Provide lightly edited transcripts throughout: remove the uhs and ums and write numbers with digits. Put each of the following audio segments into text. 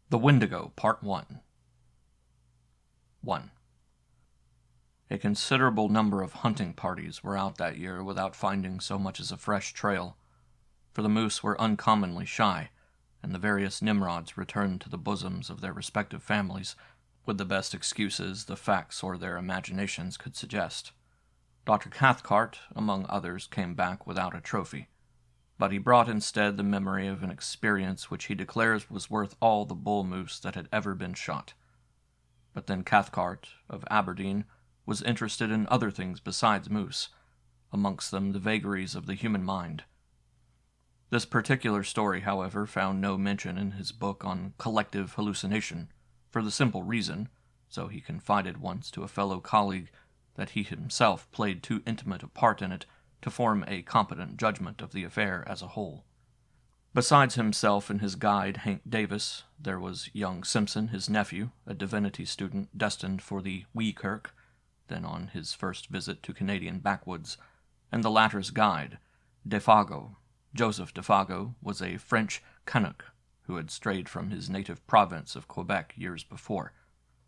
The Wendigo, Part 1. 1. A considerable number of hunting parties were out that year without finding so much as a fresh trail, for the moose were uncommonly shy, and the various Nimrods returned to the bosoms of their respective families with the best excuses the facts or their imaginations could suggest. Dr. Cathcart, among others, came back without a trophy, but he brought instead the memory of an experience which he declares was worth all the bull moose that had ever been shot. But then Cathcart, of Aberdeen, was interested in other things besides moose, amongst them the vagaries of the human mind. This particular story, however, found no mention in his book on collective hallucination, for the simple reason, so he confided once to a fellow colleague, that he himself played too intimate a part in it to form a competent judgment of the affair as a whole. Besides himself and his guide, Hank Davis, there was young Simpson, his nephew, a divinity student destined for the Wee Kirk, then on his first visit to Canadian backwoods, and the latter's guide, Defago. Joseph Defago was a French Canuck who had strayed from his native province of Quebec years before,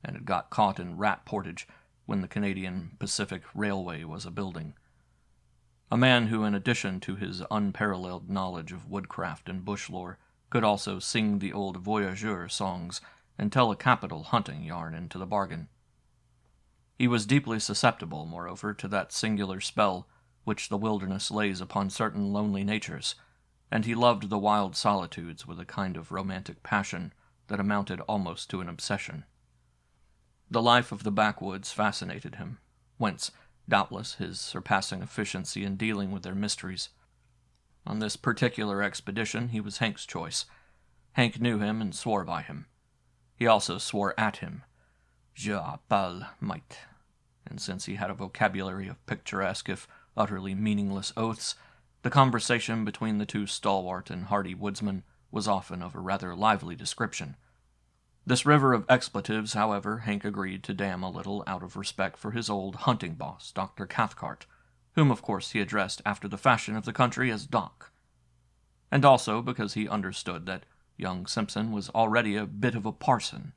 and had got caught in Rat Portage when the Canadian Pacific Railway was a-building. A man who, in addition to his unparalleled knowledge of woodcraft and bush lore, could also sing the old voyageur songs and tell a capital hunting yarn into the bargain. He was deeply susceptible, moreover, to that singular spell which the wilderness lays upon certain lonely natures, and he loved the wild solitudes with a kind of romantic passion that amounted almost to an obsession. The life of the backwoods fascinated him, whence, doubtless, his surpassing efficiency in dealing with their mysteries. On this particular expedition he was Hank's choice. Hank knew him and swore by him. He also swore at him. Je parle might. And since he had a vocabulary of picturesque, if utterly meaningless oaths, the conversation between the two stalwart and hardy woodsmen was often of a rather lively description. This river of expletives, however, Hank agreed to dam a little out of respect for his old hunting boss, Dr. Cathcart, whom of course he addressed after the fashion of the country as Doc, and also because he understood that young Simpson was already a bit of a parson.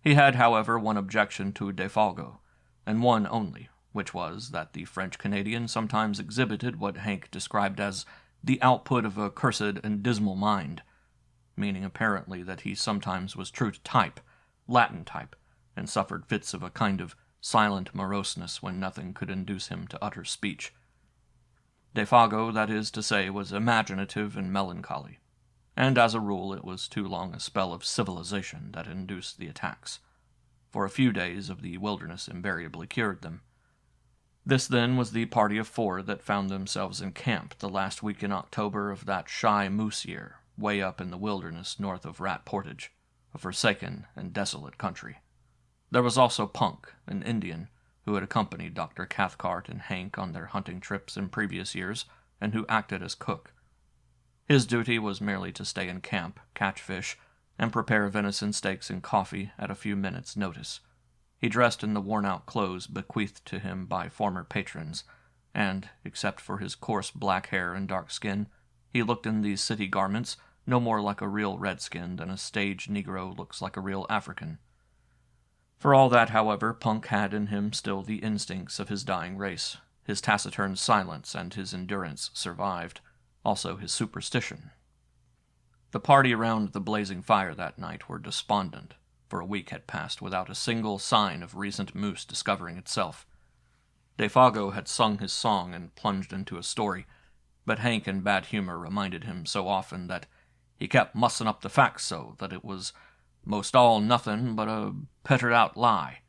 He had, however, one objection to Defago, and one only, which was that the French-Canadian sometimes exhibited what Hank described as the output of a cursed and dismal mind, meaning apparently that he sometimes was true to type, Latin type, and suffered fits of a kind of silent moroseness when nothing could induce him to utter speech. Defago, that is to say, was imaginative and melancholy, and as a rule it was too long a spell of civilization that induced the attacks, for a few days of the wilderness invariably cured them. This, then, was the party of 4 that found themselves in camp the last week in October of that shy moose year, way up in the wilderness north of Rat Portage, a forsaken and desolate country. There was also Punk, an Indian, who had accompanied Dr. Cathcart and Hank on their hunting trips in previous years, and who acted as cook. His duty was merely to stay in camp, catch fish, and prepare venison steaks and coffee at a few minutes' notice. He dressed in the worn-out clothes bequeathed to him by former patrons, and, except for his coarse black hair and dark skin, he looked in these city garments no more like a real redskin than a stage Negro looks like a real African. For all that, however, Punk had in him still the instincts of his dying race. His taciturn silence and his endurance survived, also his superstition. The party around the blazing fire that night were despondent, for a week had passed without a single sign of recent moose discovering itself. Defago had sung his song and plunged into a story, but Hank in bad humor reminded him so often that he kept mussing up the facts so that it was most all nothing but a pettered-out lie,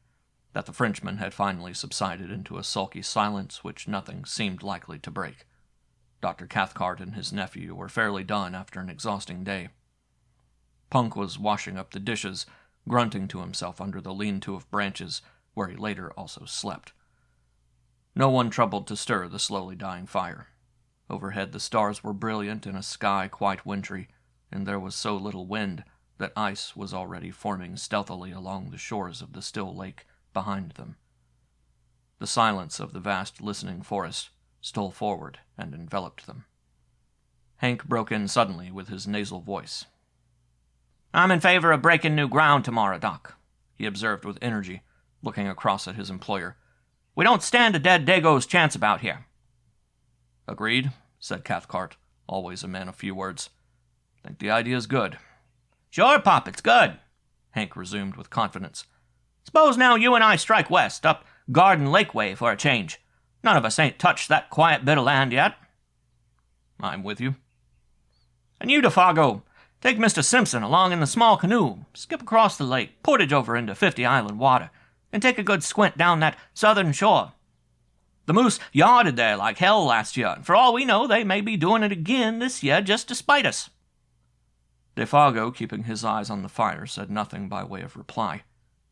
that the Frenchman had finally subsided into a sulky silence which nothing seemed likely to break. Dr. Cathcart and his nephew were fairly done after an exhausting day. Punk was washing up the dishes, grunting to himself under the lean-to of branches, where he later also slept. No one troubled to stir the slowly dying fire. Overhead the stars were brilliant in a sky quite wintry, and there was so little wind that ice was already forming stealthily along the shores of the still lake behind them. The silence of the vast listening forest stole forward and enveloped them. Hank broke in suddenly with his nasal voice. I'm in favor of breaking new ground tomorrow, Doc, he observed with energy, looking across at his employer. We don't stand a dead Dago's chance about here. Agreed, said Cathcart, always a man of few words. Think the idea's good. Sure, Pop, it's good, Hank resumed with confidence. Suppose now you and I strike west, up Garden Lake way for a change. None of us ain't touched that quiet bit of land yet. I'm with you. And you, DeFago, take Mr. Simpson along in the small canoe, skip across the lake, portage over into 50 Island water, and take a good squint down that southern shore. The moose yarded there like hell last year, and for all we know, they may be doing it again this year just to spite us. DeFago, keeping his eyes on the fire, said nothing by way of reply.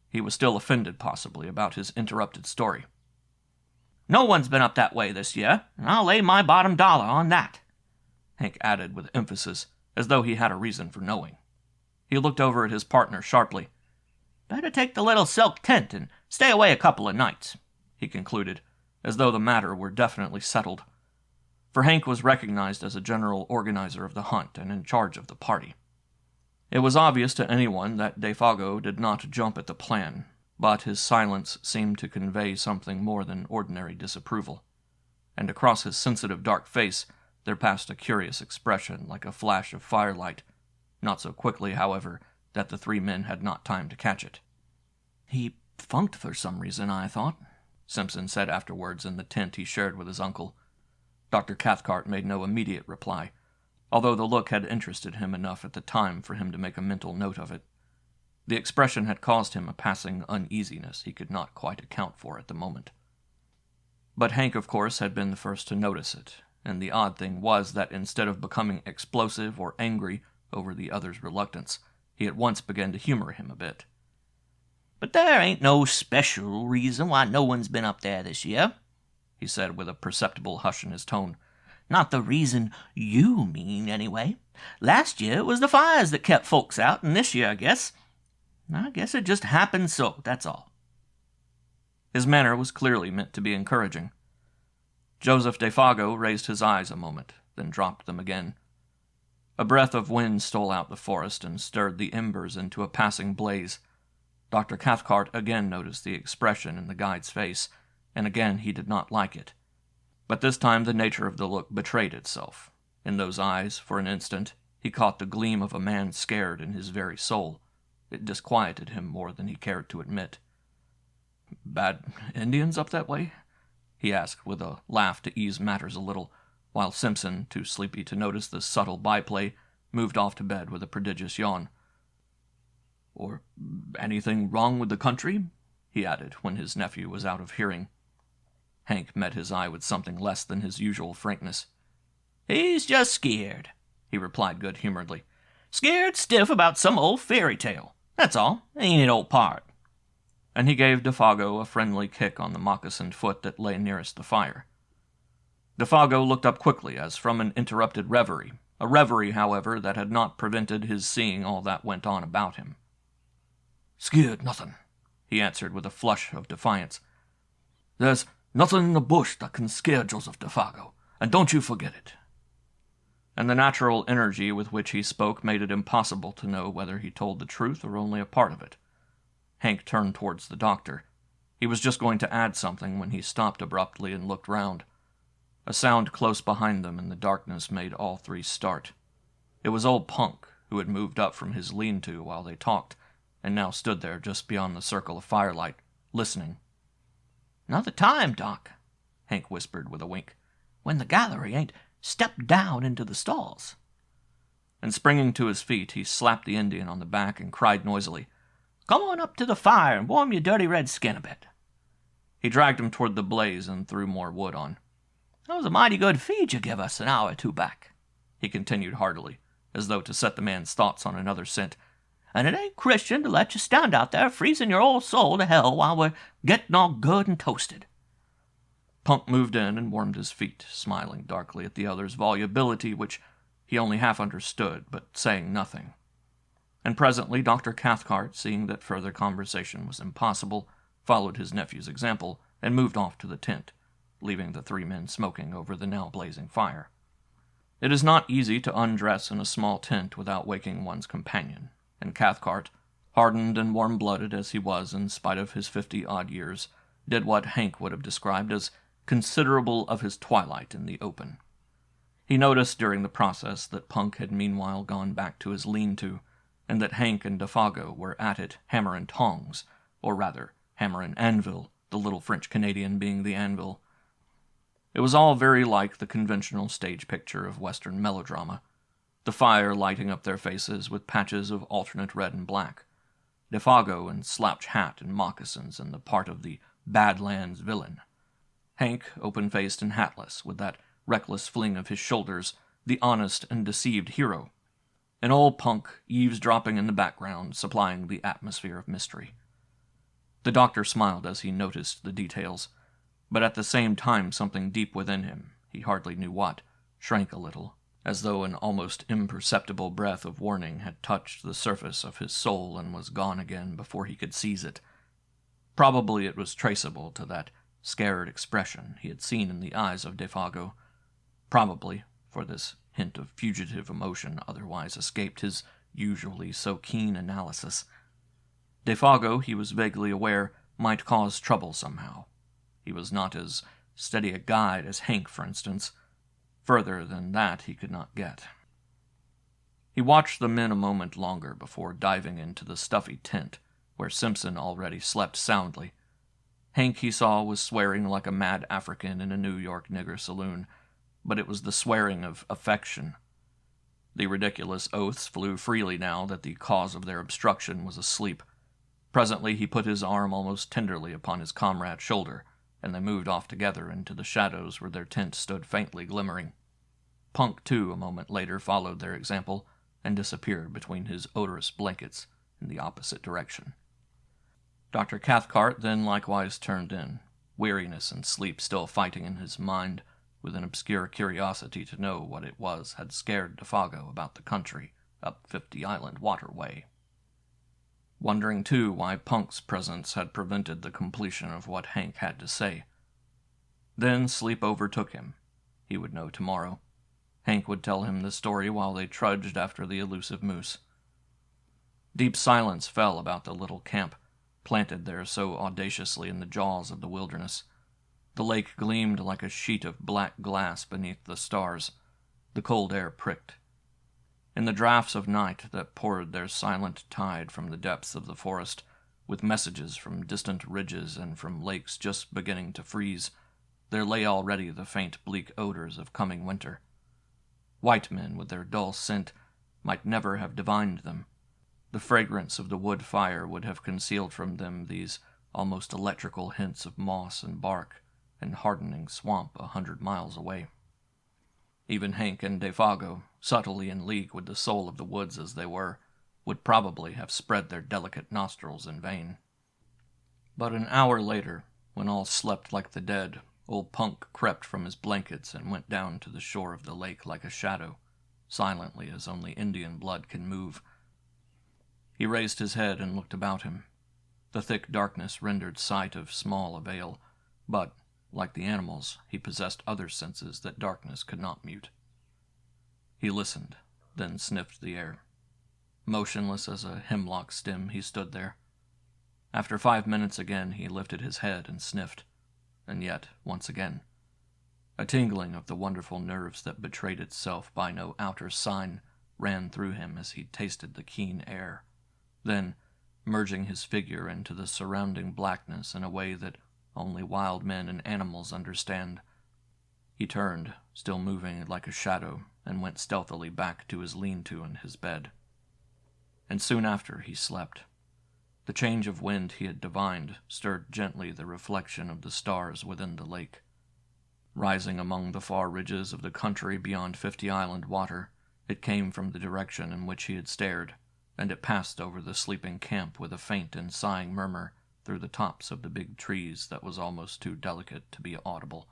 He was still offended, possibly, about his interrupted story. No one's been up that way this year, and I'll lay my bottom dollar on that, Hank added with emphasis, as though he had a reason for knowing. He looked over at his partner sharply. Better take the little silk tent and stay away a couple of nights, he concluded, as though the matter were definitely settled. For Hank was recognized as a general organizer of the hunt and in charge of the party. It was obvious to anyone that DeFago did not jump at the plan, but his silence seemed to convey something more than ordinary disapproval, and across his sensitive dark face there passed a curious expression like a flash of firelight, not so quickly, however, that the three men had not time to catch it. He funked for some reason, I thought, Simpson said afterwards in the tent he shared with his uncle. Dr. Cathcart made no immediate reply, although the look had interested him enough at the time for him to make a mental note of it. The expression had caused him a passing uneasiness he could not quite account for at the moment. But Hank, of course, had been the first to notice it, and the odd thing was that instead of becoming explosive or angry over the other's reluctance, he at once began to humor him a bit. But there ain't no special reason why no one's been up there this year, he said with a perceptible hush in his tone. Not the reason you mean, anyway. Last year it was the fires that kept folks out, and this year, I guess it just happened so, that's all. His manner was clearly meant to be encouraging. Joseph DeFago raised his eyes a moment, then dropped them again. A breath of wind stole out the forest and stirred the embers into a passing blaze. Dr. Cathcart again noticed the expression in the guide's face, and again he did not like it. But this time the nature of the look betrayed itself. In those eyes, for an instant, he caught the gleam of a man scared in his very soul. It disquieted him more than he cared to admit. "Bad Indians up that way?" he asked with a laugh to ease matters a little, while Simpson, too sleepy to notice the subtle byplay, moved off to bed with a prodigious yawn. "Or anything wrong with the country?" he added, when his nephew was out of hearing. Hank met his eye with something less than his usual frankness. "He's just scared," he replied good-humoredly. "Scared stiff about some old fairy tale. That's all. Ain't it, old pard?" And he gave DeFago a friendly kick on the moccasined foot that lay nearest the fire. DeFago looked up quickly as from an interrupted reverie, a reverie, however, that had not prevented his seeing all that went on about him. "Scared nothing," he answered with a flush of defiance. "There's nothing in the bush that can scare Joseph DeFago, and don't you forget it." And the natural energy with which he spoke made it impossible to know whether he told the truth or only a part of it. Hank turned towards the doctor. He was just going to add something when he stopped abruptly and looked round. A sound close behind them in the darkness made all three start. It was old Punk, who had moved up from his lean-to while they talked, and now stood there just beyond the circle of firelight, listening. "Another time, Doc," Hank whispered with a wink, "when the gallery ain't stepped down into the stalls." And springing to his feet, he slapped the Indian on the back and cried noisily, "Come on up to the fire and warm your dirty red skin a bit." He dragged him toward the blaze and threw more wood on. "That was a mighty good feed you give us an hour or two back," he continued heartily, as though to set the man's thoughts on another scent. "And it ain't Christian to let you stand out there freezing your old soul to hell while we're getting all good and toasted." Punk moved in and warmed his feet, smiling darkly at the other's volubility, which he only half understood, but saying nothing. And presently Dr. Cathcart, seeing that further conversation was impossible, followed his nephew's example and moved off to the tent, leaving the three men smoking over the now blazing fire. It is not easy to undress in a small tent without waking one's companion, and Cathcart, hardened and warm-blooded as he was in spite of his 50-odd years, did what Hank would have described as considerable of his twilight in the open. He noticed during the process that Punk had meanwhile gone back to his lean-to, and that Hank and Defago were at it hammer and tongs, or rather, hammer and anvil, the little French-Canadian being the anvil. It was all very like the conventional stage picture of Western melodrama, the fire lighting up their faces with patches of alternate red and black, Defago in slouch hat and moccasins and the part of the Badlands villain, Hank open-faced and hatless, with that reckless fling of his shoulders, the honest and deceived hero, and old Punk eavesdropping in the background, supplying the atmosphere of mystery. The doctor smiled as he noticed the details, but at the same time something deep within him, he hardly knew what, shrank a little, as though an almost imperceptible breath of warning had touched the surface of his soul and was gone again before he could seize it. Probably it was traceable to that scared expression he had seen in the eyes of Defago. Probably, for this hint of fugitive emotion otherwise escaped his usually so keen analysis. Defago, he was vaguely aware, might cause trouble somehow. He was not as steady a guide as Hank, for instance. Further than that he could not get. He watched the men a moment longer before diving into the stuffy tent, where Simpson already slept soundly. Hank, he saw, was swearing like a mad African in a New York nigger saloon, but it was the swearing of affection. The ridiculous oaths flew freely now that the cause of their obstruction was asleep. Presently he put his arm almost tenderly upon his comrade's shoulder, and they moved off together into the shadows where their tent stood faintly glimmering. Punk, too, a moment later followed their example, and disappeared between his odorous blankets in the opposite direction. Dr. Cathcart then likewise turned in, weariness and sleep still fighting in his mind, with an obscure curiosity to know what it was had scared Defago about the country up 50 Island Waterway. Wondering, too, why Punk's presence had prevented the completion of what Hank had to say. Then sleep overtook him. He would know tomorrow. Hank would tell him the story while they trudged after the elusive moose. Deep silence fell about the little camp, planted there so audaciously in the jaws of the wilderness. The lake gleamed like a sheet of black glass beneath the stars. The cold air pricked. In the draughts of night that poured their silent tide from the depths of the forest, with messages from distant ridges and from lakes just beginning to freeze, there lay already the faint bleak odors of coming winter. White men, with their dull scent, might never have divined them. The fragrance of the wood fire would have concealed from them these almost electrical hints of moss and bark and hardening swamp 100 miles away. Even Hank and Defago, subtly in league with the soul of the woods as they were, would probably have spread their delicate nostrils in vain. But an hour later, when all slept like the dead, old Punk crept from his blankets and went down to the shore of the lake like a shadow, silently as only Indian blood can move. He raised his head and looked about him. The thick darkness rendered sight of small avail, but, like the animals, he possessed other senses that darkness could not mute. He listened, then sniffed the air. Motionless as a hemlock stem, he stood there. After 5 minutes again, he lifted his head and sniffed, and yet, once again, a tingling of the wonderful nerves that betrayed itself by no outer sign ran through him as he tasted the keen air. Then, merging his figure into the surrounding blackness in a way that only wild men and animals understand, he turned, still moving like a shadow, and went stealthily back to his lean-to and his bed. And soon after he slept. The change of wind he had divined stirred gently the reflection of the stars within the lake. Rising among the far ridges of the country beyond 50 Island Water, it came from the direction in which he had stared, and it passed over the sleeping camp with a faint and sighing murmur through the tops of the big trees that was almost too delicate to be audible.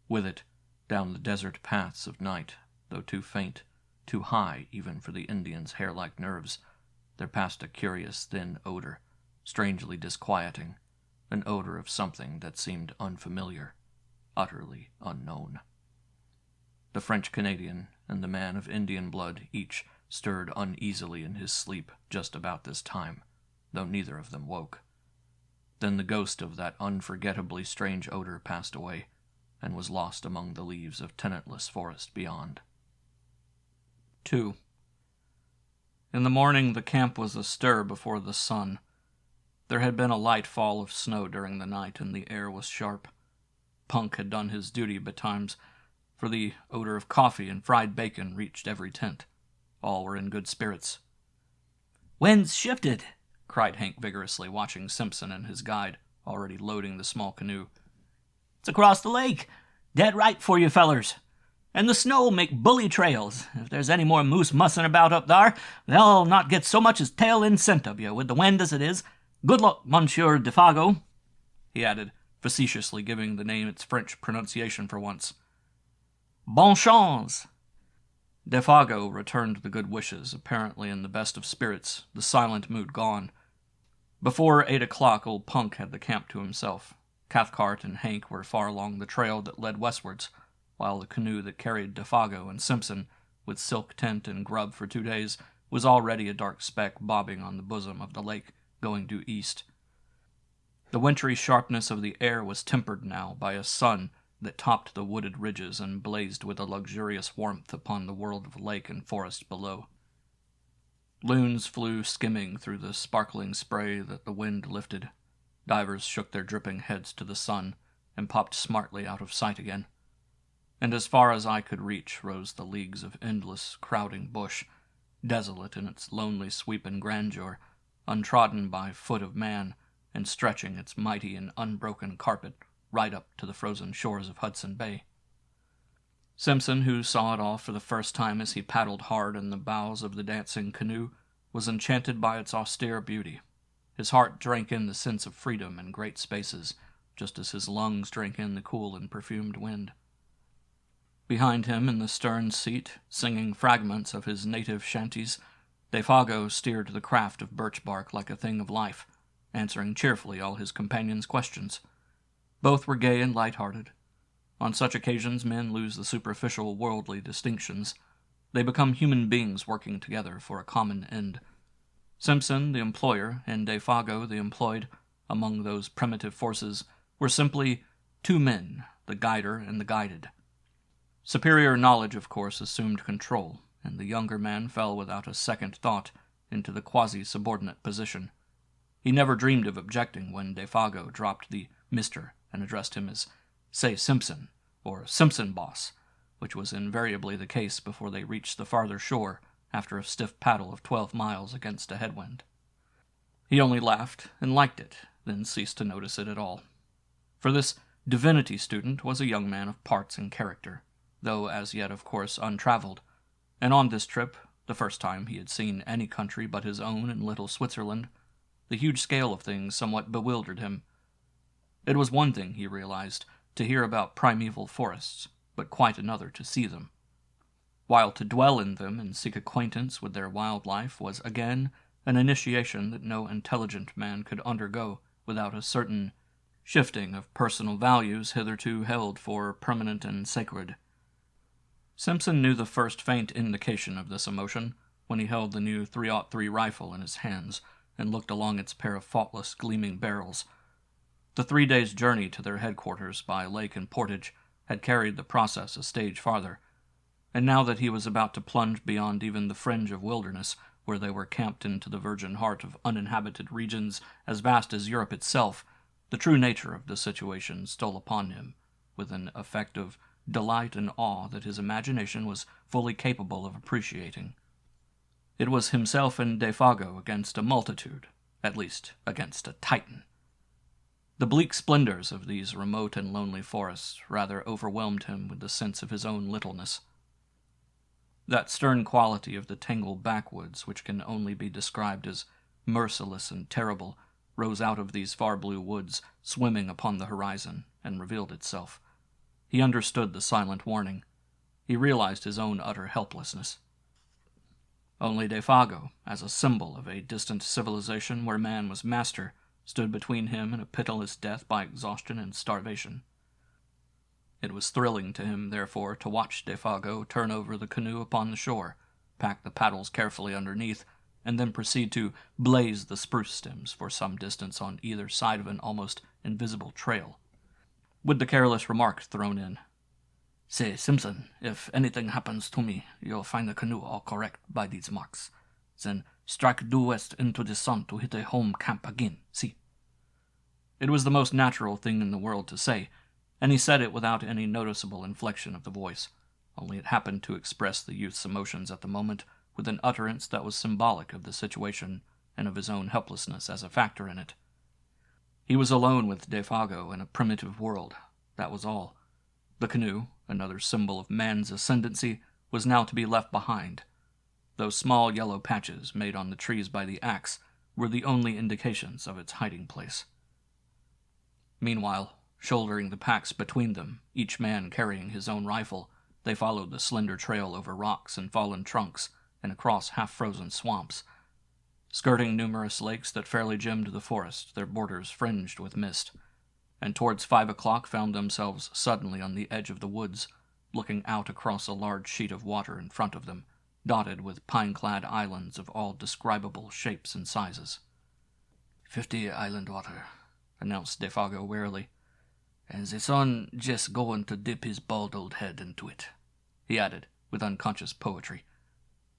With it, down the desert paths of night, though too faint, too high even for the Indian's hair-like nerves, there passed a curious thin odor, strangely disquieting, an odor of something that seemed unfamiliar, utterly unknown. The French-Canadian and the man of Indian blood each stirred uneasily in his sleep just about this time, though neither of them woke. Then the ghost of that unforgettably strange odor passed away, and was lost among the leaves of tenantless forest beyond. 2. In the morning the camp was astir before the sun. There had been a light fall of snow during the night, and the air was sharp. Punk had done his duty betimes, for the odor of coffee and fried bacon reached every tent. All were in good spirits. "Wind's shifted," cried Hank vigorously, watching Simpson and his guide, already loading the small canoe. "It's across the lake. Dead right for you fellers. And the snow'll make bully trails. If there's any more moose mussing about up thar, they'll not get so much as tail end scent of you, with the wind as it is. Good luck, Monsieur Defago," he added, facetiously giving the name its French pronunciation for once. "Bon chance." Defago returned the good wishes, apparently in the best of spirits, the silent mood gone. Before 8 o'clock, old Punk had the camp to himself. Cathcart and Hank were far along the trail that led westwards, while the canoe that carried Defago and Simpson, with silk tent and grub for 2 days, was already a dark speck bobbing on the bosom of the lake, going due east. The wintry sharpness of the air was tempered now by a sun that topped the wooded ridges and blazed with a luxurious warmth upon the world of lake and forest below. Loons flew skimming through the sparkling spray that the wind lifted. Divers shook their dripping heads to the sun and popped smartly out of sight again. And as far as eye could reach rose the leagues of endless, crowding bush, desolate in its lonely sweep and grandeur, untrodden by foot of man, and stretching its mighty and unbroken carpet right up to the frozen shores of Hudson Bay. Simpson, who saw it all for the first time as he paddled hard in the bows of the dancing canoe, was enchanted by its austere beauty. His heart drank in the sense of freedom and great spaces, just as his lungs drank in the cool and perfumed wind. Behind him in the stern seat, singing fragments of his native shanties, Defago steered the craft of birch bark like a thing of life, answering cheerfully all his companions' questions. Both were gay and light-hearted. On such occasions men lose the superficial worldly distinctions. They become human beings working together for a common end. Simpson, the employer, and Defago, the employed, among those primitive forces, were simply two men, the guider and the guided. Superior knowledge, of course, assumed control, and the younger man fell without a second thought into the quasi-subordinate position. He never dreamed of objecting when Defago dropped the Mr. and addressed him as, say, Simpson, or Simpson Boss, which was invariably the case before they reached the farther shore after a stiff paddle of 12 miles against a headwind. He only laughed and liked it, then ceased to notice it at all. For this divinity student was a young man of parts and character, though as yet, of course, untraveled, and on this trip, the first time he had seen any country but his own in little Switzerland, the huge scale of things somewhat bewildered him. It was one thing, he realized, to hear about primeval forests, but quite another to see them. While to dwell in them and seek acquaintance with their wild life was, again, an initiation that no intelligent man could undergo without a certain shifting of personal values hitherto held for permanent and sacred. Simpson knew the first faint indication of this emotion when he held the new .303 rifle in his hands and looked along its pair of faultless, gleaming barrels. The 3 days' journey to their headquarters by lake and portage had carried the process a stage farther, and now that he was about to plunge beyond even the fringe of wilderness, where they were camped into the virgin heart of uninhabited regions as vast as Europe itself, the true nature of the situation stole upon him, with an effect of delight and awe that his imagination was fully capable of appreciating. It was himself and Defago against a multitude, at least against a Titan. The bleak splendors of these remote and lonely forests rather overwhelmed him with the sense of his own littleness. That stern quality of the tangled backwoods, which can only be described as merciless and terrible, rose out of these far blue woods, swimming upon the horizon, and revealed itself. He understood the silent warning. He realized his own utter helplessness. Only Defago, as a symbol of a distant civilization where man was master, stood between him and a pitiless death by exhaustion and starvation. It was thrilling to him, therefore, to watch Defago turn over the canoe upon the shore, pack the paddles carefully underneath, and then proceed to blaze the spruce stems for some distance on either side of an almost invisible trail, with the careless remark thrown in, "Say, Simpson, if anything happens to me, you'll find the canoe all correct by these marks. Then strike due west into the sun to hit a home camp again, see?" It was the most natural thing in the world to say, and he said it without any noticeable inflection of the voice, only it happened to express the youth's emotions at the moment with an utterance that was symbolic of the situation and of his own helplessness as a factor in it. He was alone with Defago in a primitive world, that was all. The canoe, another symbol of man's ascendancy, was now to be left behind. Those small yellow patches made on the trees by the axe were the only indications of its hiding place. Meanwhile, shouldering the packs between them, each man carrying his own rifle, they followed the slender trail over rocks and fallen trunks and across half-frozen swamps, skirting numerous lakes that fairly gemmed the forest, their borders fringed with mist, and towards 5 o'clock found themselves suddenly on the edge of the woods, looking out across a large sheet of water in front of them, dotted with pine-clad islands of all describable shapes and sizes. 50 island water," announced Defago wearily, "and the sun just going to dip his bald old head into it," he added, with unconscious poetry,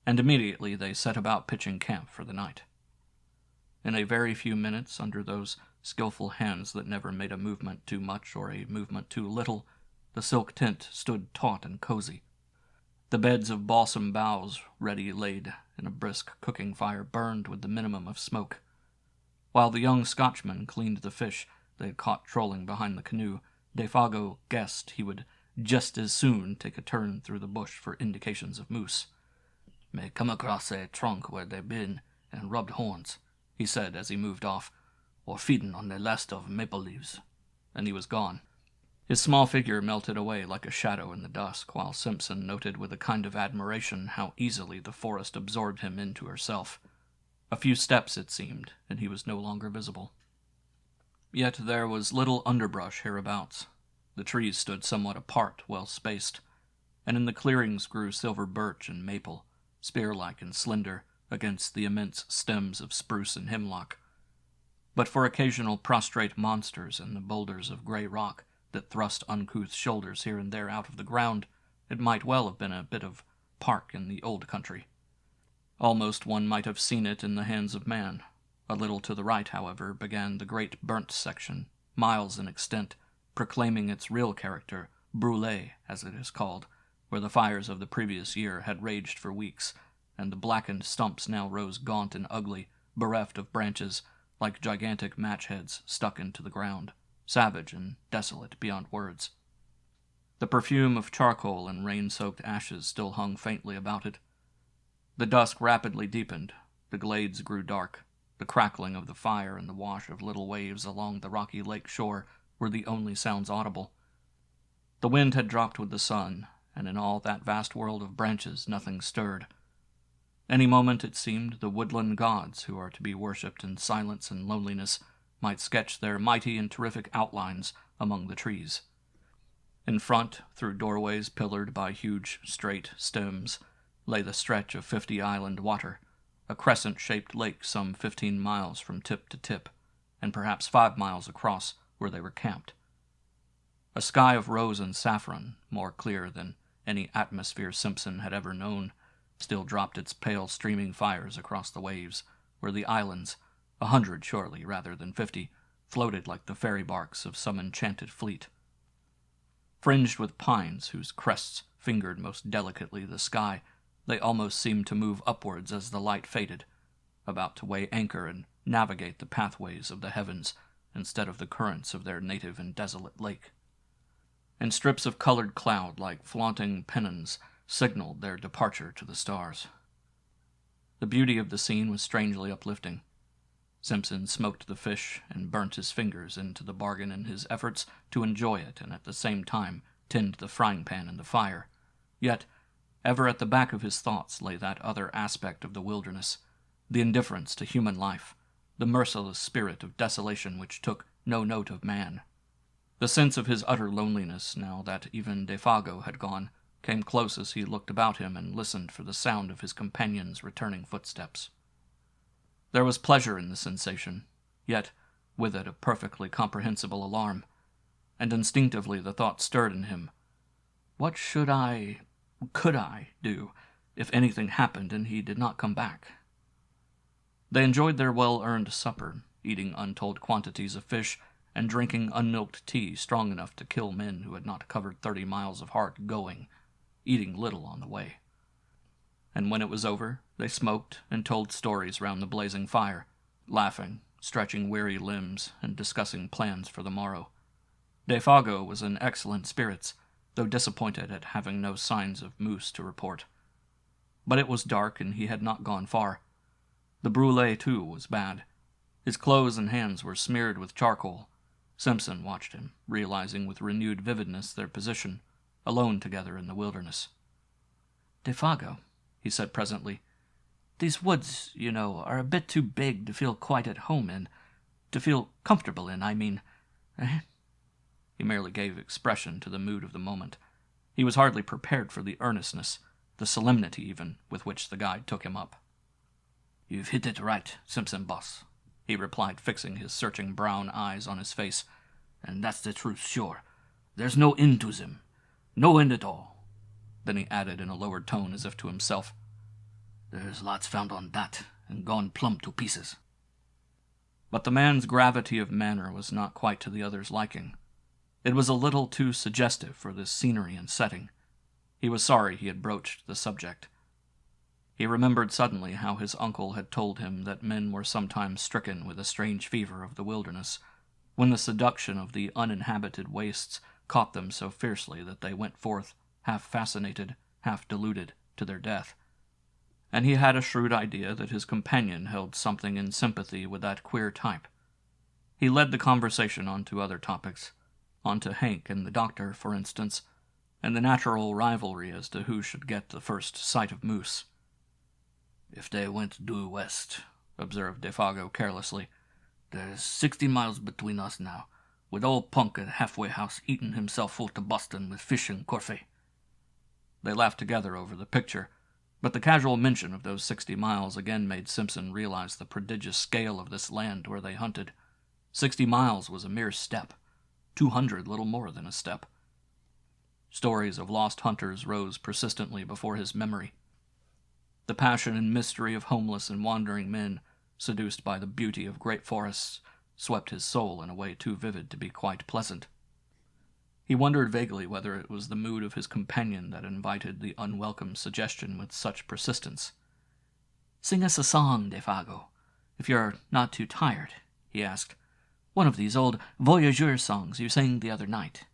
and immediately they set about pitching camp for the night. In a very few minutes, under those skillful hands that never made a movement too much or a movement too little, the silk tent stood taut and cozy. The beds of balsam boughs, ready laid, and a brisk cooking fire burned with the minimum of smoke. While the young Scotchman cleaned the fish they had caught trolling behind the canoe, Defago guessed he would just as soon take a turn through the bush for indications of moose. "May come across a trunk where they've been and rubbed horns," he said as he moved off, "or feeding on the last of maple leaves," and he was gone. His small figure melted away like a shadow in the dusk, while Simpson noted with a kind of admiration how easily the forest absorbed him into herself. A few steps, it seemed, and he was no longer visible. Yet there was little underbrush hereabouts. The trees stood somewhat apart, well spaced, and in the clearings grew silver birch and maple, spear-like and slender, against the immense stems of spruce and hemlock. But for occasional prostrate monsters and the boulders of gray rock that thrust uncouth shoulders here and there out of the ground, it might well have been a bit of park in the old country. Almost one might have seen it in the hands of man. A little to the right, however, began the great burnt section, miles in extent, proclaiming its real character, brûlé, as it is called, where the fires of the previous year had raged for weeks, and the blackened stumps now rose gaunt and ugly, bereft of branches, like gigantic match-heads stuck into the ground, savage and desolate beyond words. The perfume of charcoal and rain-soaked ashes still hung faintly about it. The dusk rapidly deepened, the glades grew dark, the crackling of the fire and the wash of little waves along the rocky lake shore were the only sounds audible. The wind had dropped with the sun, and in all that vast world of branches nothing stirred. Any moment, it seemed, the woodland gods, who are to be worshipped in silence and loneliness, might sketch their mighty and terrific outlines among the trees. In front, through doorways pillared by huge, straight stems, lay the stretch of 50 island water, a crescent-shaped lake some 15 miles from tip to tip, and perhaps 5 miles across where they were camped. A sky of rose and saffron, more clear than any atmosphere Simpson had ever known, still dropped its pale streaming fires across the waves, where the islands, 100 surely rather than 50, floated like the ferry barks of some enchanted fleet. Fringed with pines whose crests fingered most delicately the sky, they almost seemed to move upwards as the light faded, about to weigh anchor and navigate the pathways of the heavens instead of the currents of their native and desolate lake. And strips of colored cloud, like flaunting pennons, signaled their departure to the stars. The beauty of the scene was strangely uplifting. Simpson smoked the fish and burnt his fingers into the bargain in his efforts to enjoy it and at the same time tend the frying-pan and the fire. Yet, ever at the back of his thoughts lay that other aspect of the wilderness, the indifference to human life, the merciless spirit of desolation which took no note of man. The sense of his utter loneliness, now that even Defago had gone, came close as he looked about him and listened for the sound of his companion's returning footsteps. There was pleasure in the sensation, yet with it a perfectly comprehensible alarm, and instinctively the thought stirred in him, what could I do if anything happened and he did not come back? They enjoyed their well-earned supper, eating untold quantities of fish and drinking unmilked tea strong enough to kill men who had not covered 30 miles of hard going, eating little on the way. And when it was over, they smoked and told stories round the blazing fire, laughing, stretching weary limbs, and discussing plans for the morrow. Defago was in excellent spirits, though disappointed at having no signs of moose to report. But it was dark, and he had not gone far. The brulee, too, was bad. His clothes and hands were smeared with charcoal. Simpson watched him, realizing with renewed vividness their position, alone together in the wilderness. "Defago," he said presently, "these woods, you know, are a bit too big to feel quite at home in. To feel comfortable in, I mean. Eh?" He merely gave expression to the mood of the moment. He was hardly prepared for the earnestness, the solemnity even, with which the guide took him up. "You've hit it right, Simpson boss," he replied, fixing his searching brown eyes on his face. "And that's the truth, sure. There's no end to them. No end at all." Then he added in a lowered tone as if to himself, "There's lots found on that, and gone plumb to pieces." But the man's gravity of manner was not quite to the other's liking. It was a little too suggestive for this scenery and setting. He was sorry he had broached the subject. He remembered suddenly how his uncle had told him that men were sometimes stricken with a strange fever of the wilderness, when the seduction of the uninhabited wastes caught them so fiercely that they went forth, half fascinated, half deluded, to their death. And he had a shrewd idea that his companion held something in sympathy with that queer type. He led the conversation on to other topics, on to Hank and the doctor, for instance, and the natural rivalry as to who should get the first sight of moose. "If they went due west," observed Defago carelessly, "there's 60 miles between us now, with old Punk at halfway house eating himself full to Boston with fish and corfee." They laughed together over the picture, but the casual mention of those 60 miles again made Simpson realize the prodigious scale of this land where they hunted. 60 miles was a mere step, 200 little more than a step. Stories of lost hunters rose persistently before his memory. The passion and mystery of homeless and wandering men, seduced by the beauty of great forests, swept his soul in a way too vivid to be quite pleasant. He wondered vaguely whether it was the mood of his companion that invited the unwelcome suggestion with such persistence. "Sing us a song, Defago, if you're not too tired," he asked. "One of these old voyageur songs you sang the other night."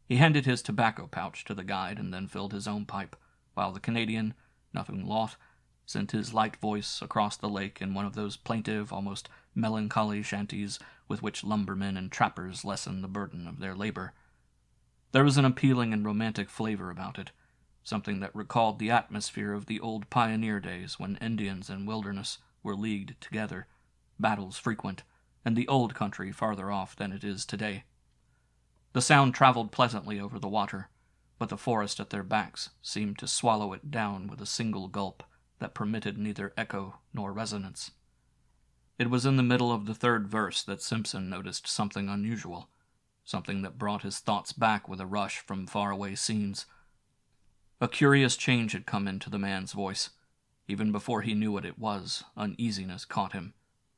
He handed his tobacco pouch to the guide and then filled his own pipe, while the Canadian, nothing loth, sent his light voice across the lake in one of those plaintive, almost melancholy shanties with which lumbermen and trappers lessen the burden of their labor. There was an appealing and romantic flavor about it, something that recalled the atmosphere of the old pioneer days when Indians and wilderness were leagued together, battles frequent, and the old country farther off than it is today. The sound traveled pleasantly over the water, but the forest at their backs seemed to swallow it down with a single gulp that permitted neither echo nor resonance. It was in the middle of the third verse that Simpson noticed something unusual, something that brought his thoughts back with a rush from faraway scenes. A curious change had come into the man's voice. Even before he knew what it was, uneasiness caught him,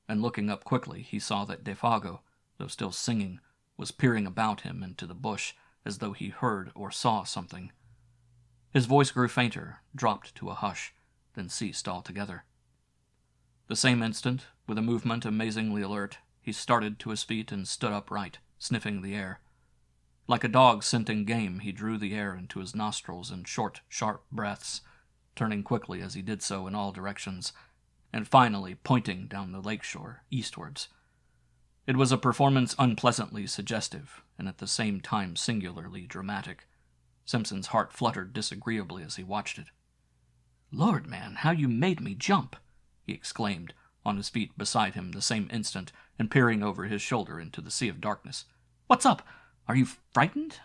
and looking up quickly he saw that Defago, though still singing, was peering about him into the bush as though he heard or saw something. His voice grew fainter, dropped to a hush, then ceased altogether. The same instant, with a movement amazingly alert, he started to his feet and stood upright, sniffing the air. Like a dog scenting game, he drew the air into his nostrils in short, sharp breaths, turning quickly as he did so in all directions, and finally pointing down the lakeshore, eastwards. It was a performance unpleasantly suggestive, and at the same time singularly dramatic. Simpson's heart fluttered disagreeably as he watched it. "Lord, man, how you made me jump!" he exclaimed, on his feet beside him the same instant, and peering over his shoulder into the sea of darkness. "What's up? Are you frightened?"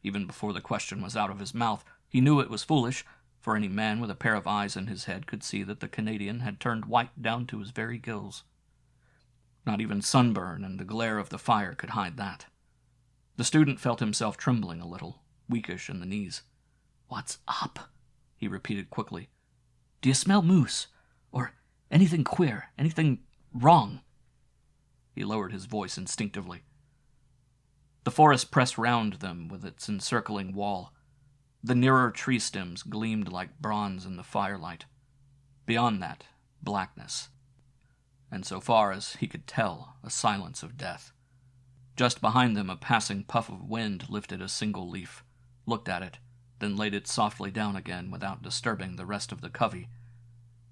Even before the question was out of his mouth, he knew it was foolish, for any man with a pair of eyes in his head could see that the Canadian had turned white down to his very gills. Not even sunburn and the glare of the fire could hide that. The student felt himself trembling a little, weakish in the knees. "What's up?" he repeated quickly. "Do you smell moose? Or anything queer? Anything wrong?" He lowered his voice instinctively. The forest pressed round them with its encircling wall. The nearer tree stems gleamed like bronze in the firelight. Beyond that, blackness. And so far as he could tell, a silence of death. Just behind them, a passing puff of wind lifted a single leaf, looked at it, then laid it softly down again without disturbing the rest of the covey.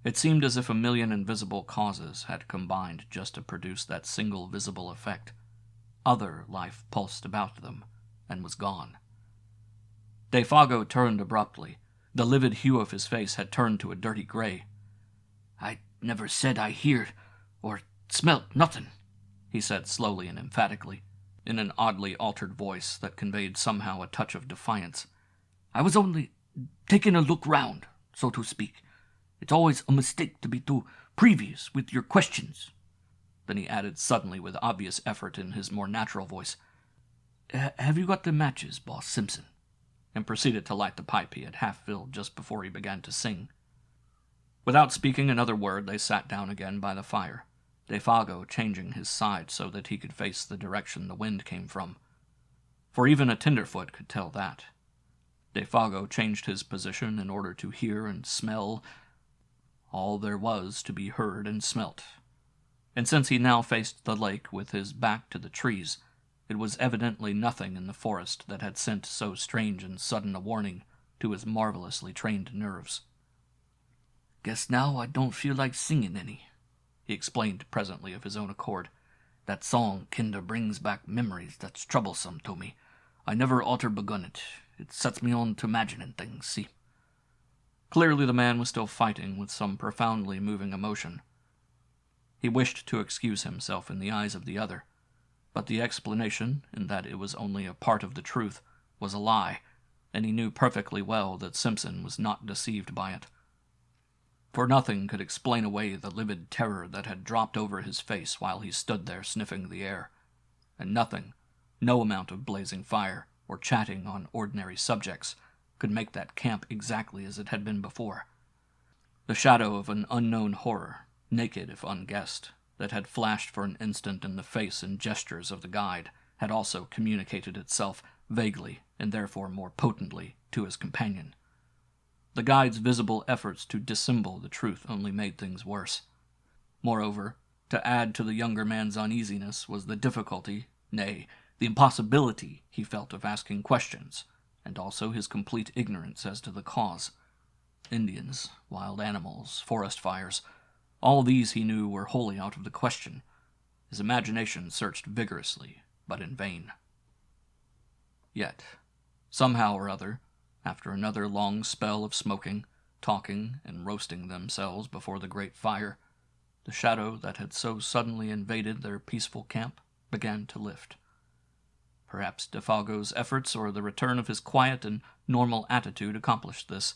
It seemed as if a million invisible causes had combined just to produce that single visible effect. Other life pulsed about them, and was gone. Defago turned abruptly. The livid hue of his face had turned to a dirty gray. "I never said I heard or smelt nothing," he said slowly and emphatically, in an oddly altered voice that conveyed somehow a touch of defiance. "I was only taking a look round, so to speak. It's always a mistake to be too previous with your questions." Then he added suddenly with obvious effort in his more natural voice, "Have you got the matches, Boss Simpson?" and proceeded to light the pipe he had half filled just before he began to sing. Without speaking another word, they sat down again by the fire, Defago changing his side so that he could face the direction the wind came from. For even a tenderfoot could tell that. Defago changed his position in order to hear and smell all there was to be heard and smelt. And since he now faced the lake with his back to the trees, it was evidently nothing in the forest that had sent so strange and sudden a warning to his marvelously trained nerves. "Guess now I don't feel like singing any," he explained presently of his own accord. "That song kinder brings back memories that's troublesome to me. I never oughter begun it. It sets me on to imagining things, see?" Clearly the man was still fighting with some profoundly moving emotion. He wished to excuse himself in the eyes of the other, but the explanation, in that it was only a part of the truth, was a lie, and he knew perfectly well that Simpson was not deceived by it. For nothing could explain away the livid terror that had dropped over his face while he stood there sniffing the air, and nothing, no amount of blazing fire or chatting on ordinary subjects, could make that camp exactly as it had been before. The shadow of an unknown horror, naked if unguessed, that had flashed for an instant in the face and gestures of the guide, had also communicated itself vaguely and therefore more potently to his companion. The guide's visible efforts to dissemble the truth only made things worse. Moreover, to add to the younger man's uneasiness was the difficulty, nay, the impossibility he felt of asking questions, and also his complete ignorance as to the cause. Indians, wild animals, forest fires, all these he knew were wholly out of the question. His imagination searched vigorously, but in vain. Yet, somehow or other, after another long spell of smoking, talking, and roasting themselves before the great fire, the shadow that had so suddenly invaded their peaceful camp began to lift. Perhaps Defago's efforts or the return of his quiet and normal attitude accomplished this.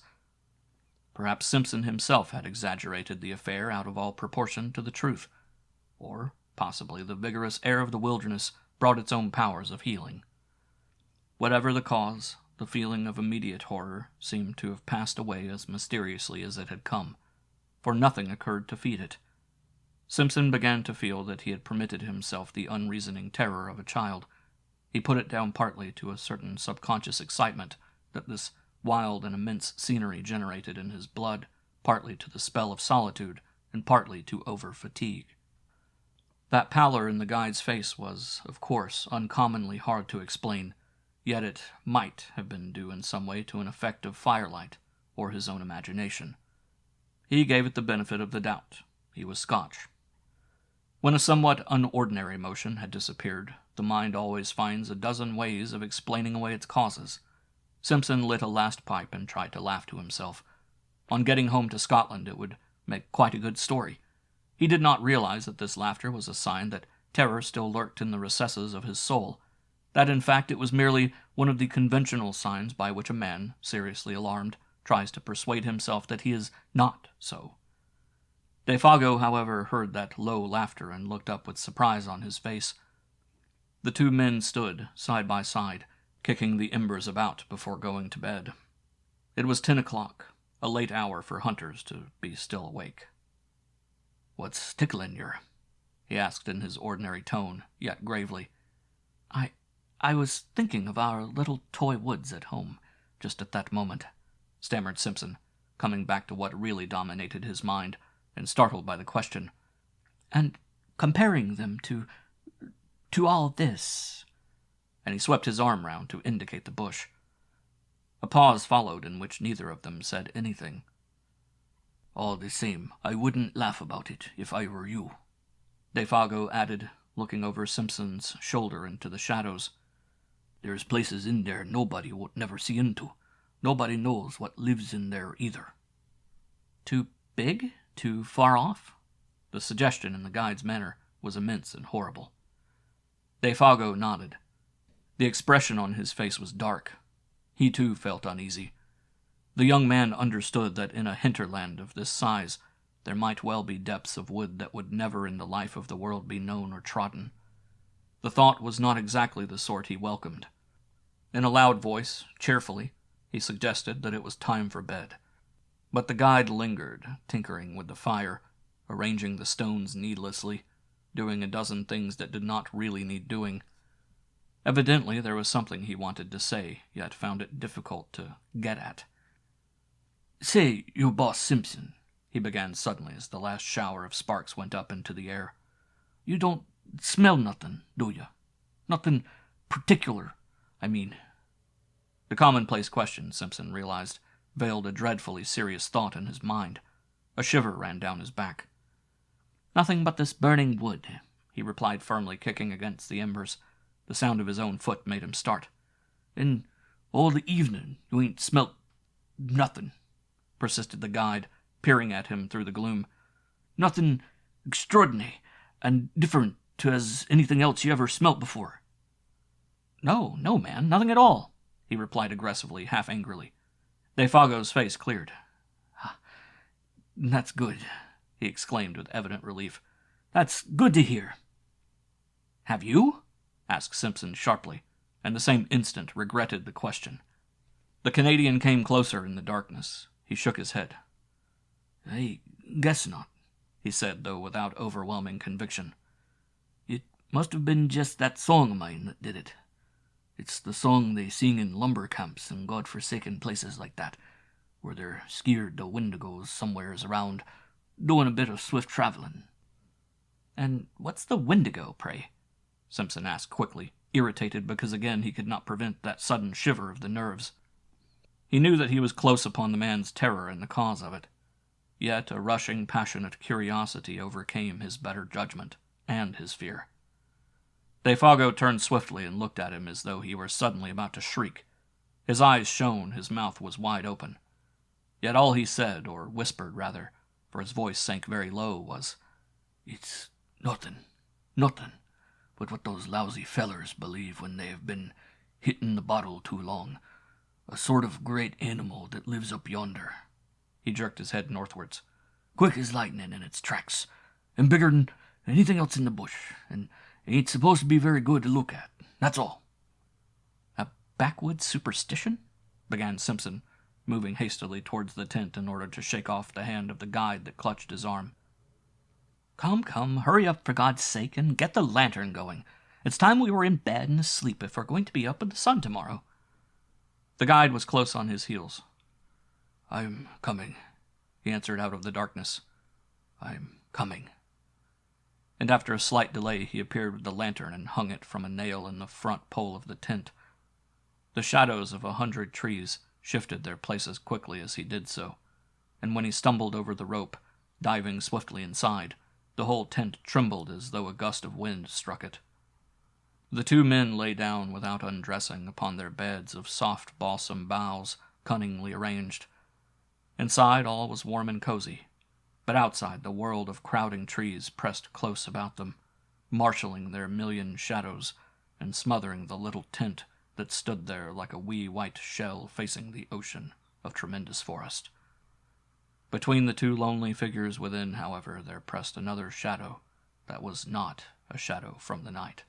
Perhaps Simpson himself had exaggerated the affair out of all proportion to the truth, or possibly the vigorous air of the wilderness brought its own powers of healing. Whatever the cause, the feeling of immediate horror seemed to have passed away as mysteriously as it had come, for nothing occurred to feed it. Simpson began to feel that he had permitted himself the unreasoning terror of a child. He put it down partly to a certain subconscious excitement that this wild and immense scenery generated in his blood, partly to the spell of solitude, and partly to over-fatigue. That pallor in the guide's face was, of course, uncommonly hard to explain, yet it might have been due in some way to an effect of firelight, or his own imagination. He gave it the benefit of the doubt. He was Scotch. When a somewhat unordinary emotion had disappeared, the mind always finds a dozen ways of explaining away its causes. Simpson lit a last pipe and tried to laugh to himself. On getting home to Scotland it would make quite a good story. He did not realize that this laughter was a sign that terror still lurked in the recesses of his soul, that in fact it was merely one of the conventional signs by which a man, seriously alarmed, tries to persuade himself that he is not so. Defago, however, heard that low laughter and looked up with surprise on his face. The two men stood, side by side, kicking the embers about before going to bed. It was 10 o'clock, a late hour for hunters to be still awake. "What's tickling yer?" he asked in his ordinary tone, yet gravely. I was thinking of our little toy woods at home, just at that moment," stammered Simpson, coming back to what really dominated his mind, and startled by the question. "And comparing them to all this," and he swept his arm round to indicate the bush. A pause followed in which neither of them said anything. "All the same, I wouldn't laugh about it if I were you," Defago added, looking over Simpson's shoulder into the shadows. "There's places in there nobody would never see into. Nobody knows what lives in there either." "Too big? Too far off?" The suggestion in the guide's manner was immense and horrible. Defago nodded. The expression on his face was dark. He too felt uneasy. The young man understood that in a hinterland of this size there might well be depths of wood that would never in the life of the world be known or trodden. The thought was not exactly the sort he welcomed. In a loud voice, cheerfully, he suggested that it was time for bed. But the guide lingered, tinkering with the fire, arranging the stones needlessly, doing a dozen things that did not really need doing. Evidently there was something he wanted to say, yet found it difficult to get at. "Say, you boss Simpson," he began suddenly as the last shower of sparks went up into the air. "You don't smell nothing, do you? Nothing particular, I mean." The commonplace question, Simpson realized, veiled a dreadfully serious thought in his mind. A shiver ran down his back. "Nothing but this burning wood," he replied firmly, kicking against the embers. The sound of his own foot made him start. "And all the evening you ain't smelt nothing," persisted the guide, peering at him through the gloom. "Nothing extraordinary and different to as anything else you ever smelt before." No, man, nothing at all," he replied aggressively, half angrily. Defago's face cleared. "That's good," he exclaimed with evident relief. "That's good to hear." "Have you?" asked Simpson sharply, and the same instant regretted the question. The Canadian came closer in the darkness. He shook his head. "I guess not," he said, though without overwhelming conviction. "It must have been just that song of mine that did it. It's the song they sing in lumber camps and God-forsaken places like that, where they're skeered the Wendigos somewheres around, doing a bit of swift traveling." "And what's the Wendigo, pray?" Simpson asked quickly, irritated because again he could not prevent that sudden shiver of the nerves. He knew that he was close upon the man's terror and the cause of it. Yet a rushing, passionate curiosity overcame his better judgment and his fear. Defago turned swiftly and looked at him as though he were suddenly about to shriek. His eyes shone, his mouth was wide open. Yet all he said, or whispered rather, for his voice sank very low, was, "It's nothing but what those lousy fellers believe when they have been hitting the bottle too long. A sort of great animal that lives up yonder." He jerked his head northwards. "Quick as lightning in its tracks, and bigger than anything else in the bush, and ain't supposed to be very good to look at. That's all." "A backwoods superstition?" began Simpson, moving hastily towards the tent in order to shake off the hand of the guide that clutched his arm. Come, hurry up for God's sake, and get the lantern going. It's time we were in bed and asleep if we're going to be up with the sun tomorrow." The guide was close on his heels. "I'm coming," he answered out of the darkness. "I'm coming." And after a slight delay he appeared with the lantern and hung it from a nail in the front pole of the tent. The shadows of 100 trees shifted their places quickly as he did so, and when he stumbled over the rope, diving swiftly inside, the whole tent trembled as though a gust of wind struck it. The two men lay down without undressing upon their beds of soft balsam boughs, cunningly arranged. Inside all was warm and cozy, but outside the world of crowding trees pressed close about them, marshalling their million shadows and smothering the little tent that stood there like a wee white shell facing the ocean of tremendous forest. Between the two lonely figures within, however, there pressed another shadow that was not a shadow from the night.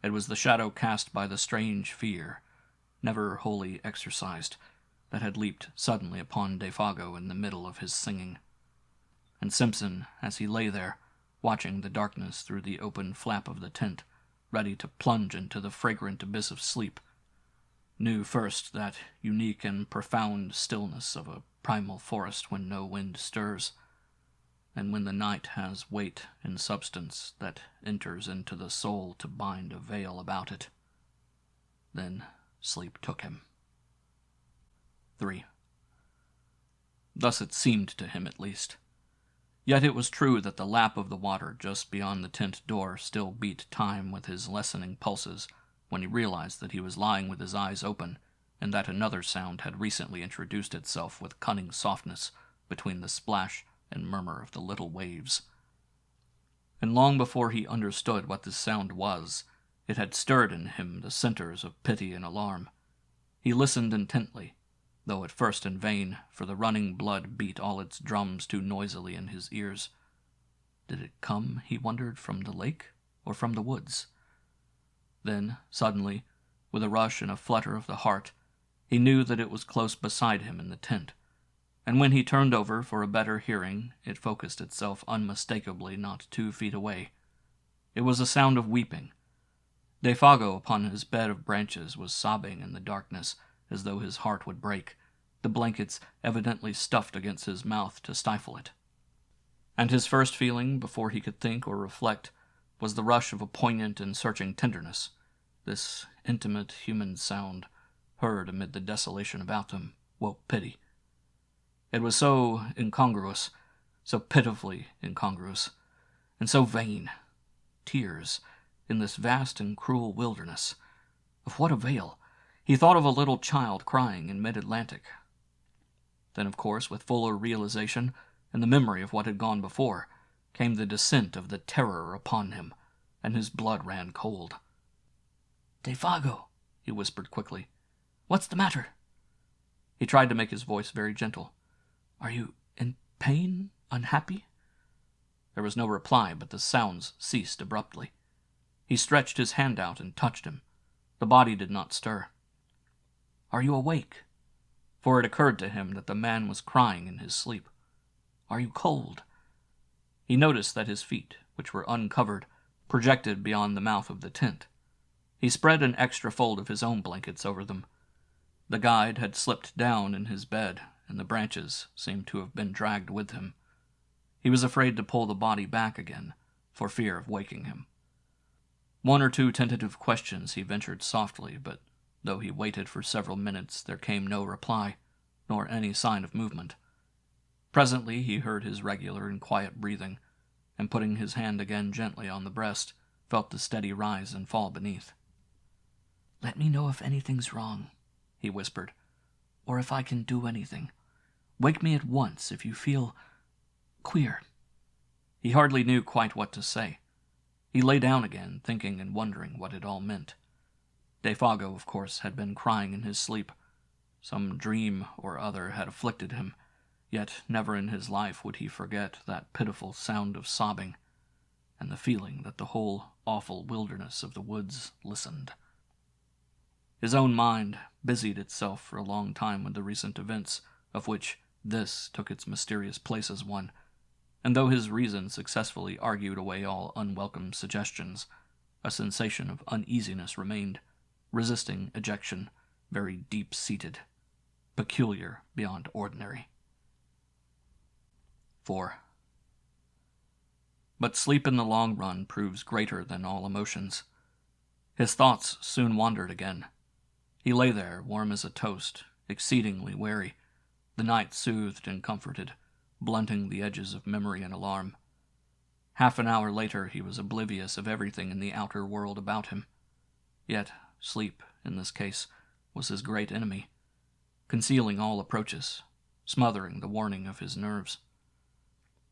It was the shadow cast by the strange fear, never wholly exorcised, that had leaped suddenly upon Defago in the middle of his singing. And Simpson, as he lay there, watching the darkness through the open flap of the tent, ready to plunge into the fragrant abyss of sleep, knew first that unique and profound stillness of a primal forest when no wind stirs, and when the night has weight and substance that enters into the soul to bind a veil about it. Then sleep took him. 3. Thus it seemed to him, at least. Yet it was true that the lap of the water just beyond the tent door still beat time with his lessening pulses when he realized that he was lying with his eyes open, and that another sound had recently introduced itself with cunning softness between the splash and murmur of the little waves. And long before he understood what this sound was, it had stirred in him the centers of pity and alarm. He listened intently, though at first in vain, for the running blood beat all its drums too noisily in his ears. Did it come, he wondered, from the lake or from the woods? Then, suddenly, with a rush and a flutter of the heart, he knew that it was close beside him in the tent, and when he turned over for a better hearing, it focused itself unmistakably not 2 feet away. It was a sound of weeping. Defago upon his bed of branches was sobbing in the darkness, as though his heart would break, the blankets evidently stuffed against his mouth to stifle it. And his first feeling, before he could think or reflect, was the rush of a poignant and searching tenderness. This intimate human sound, heard amid the desolation about them, woke pity. It was so incongruous, so pitifully incongruous, and so vain. Tears, in this vast and cruel wilderness. Of what avail? He thought of a little child crying in mid-Atlantic. Then, of course, with fuller realization, and the memory of what had gone before, came the descent of the terror upon him, and his blood ran cold. "Defago," he whispered quickly. "What's the matter?" He tried to make his voice very gentle. "Are you in pain? Unhappy?" There was no reply, but the sounds ceased abruptly. He stretched his hand out and touched him. The body did not stir. "Are you awake?" For it occurred to him that the man was crying in his sleep. "Are you cold?" He noticed that his feet, which were uncovered, projected beyond the mouth of the tent. He spread an extra fold of his own blankets over them. The guide had slipped down in his bed, and the branches seemed to have been dragged with him. He was afraid to pull the body back again, for fear of waking him. 1 or 2 tentative questions he ventured softly, but though he waited for several minutes, there came no reply, nor any sign of movement. Presently he heard his regular and quiet breathing, and putting his hand again gently on the breast, felt the steady rise and fall beneath. "Let me know if anything's wrong," he whispered, "or if I can do anything. Wake me at once if you feel queer." He hardly knew quite what to say. He lay down again, thinking and wondering what it all meant. Defago, of course, had been crying in his sleep. Some dream or other had afflicted him, yet never in his life would he forget that pitiful sound of sobbing, and the feeling that the whole awful wilderness of the woods listened. His own mind busied itself for a long time with the recent events, of which this took its mysterious place as one, and though his reason successfully argued away all unwelcome suggestions, a sensation of uneasiness remained, resisting ejection, very deep-seated, peculiar beyond ordinary. 4. But sleep in the long run proves greater than all emotions. His thoughts soon wandered again. He lay there, warm as a toast, exceedingly weary, the night soothed and comforted, blunting the edges of memory and alarm. Half an hour later he was oblivious of everything in the outer world about him. Yet sleep, in this case, was his great enemy, concealing all approaches, smothering the warning of his nerves.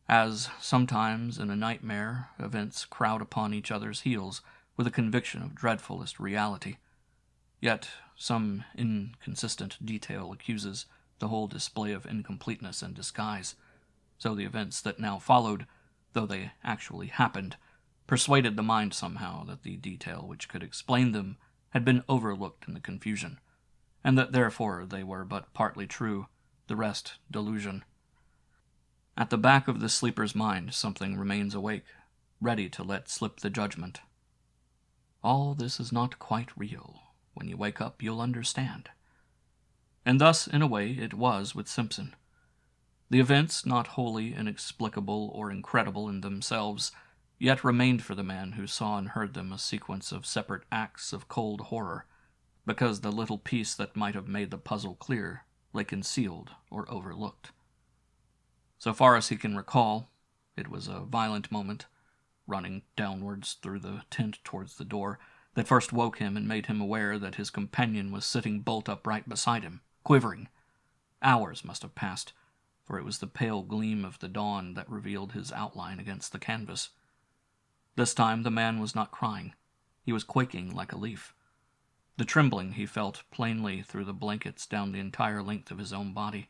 As, sometimes in a nightmare, events crowd upon each other's heels with a conviction of dreadfulest reality, Yet some inconsistent detail accuses the whole display of incompleteness and disguise, so the events that now followed, though they actually happened, persuaded the mind somehow that the detail which could explain them had been overlooked in the confusion, and that therefore they were but partly true, the rest delusion. At the back of the sleeper's mind something remains awake, ready to let slip the judgment. All this is not quite real. When you wake up, you'll understand. And thus, in a way, it was with Simpson. The events, not wholly inexplicable or incredible in themselves, yet remained for the man who saw and heard them a sequence of separate acts of cold horror, because the little piece that might have made the puzzle clear lay concealed or overlooked. So far as he can recall, it was a violent moment, running downwards through the tent towards the door, that first woke him and made him aware that his companion was sitting bolt upright beside him, quivering. Hours must have passed, for it was the pale gleam of the dawn that revealed his outline against the canvas. This time the man was not crying. He was quaking like a leaf. The trembling he felt plainly through the blankets down the entire length of his own body.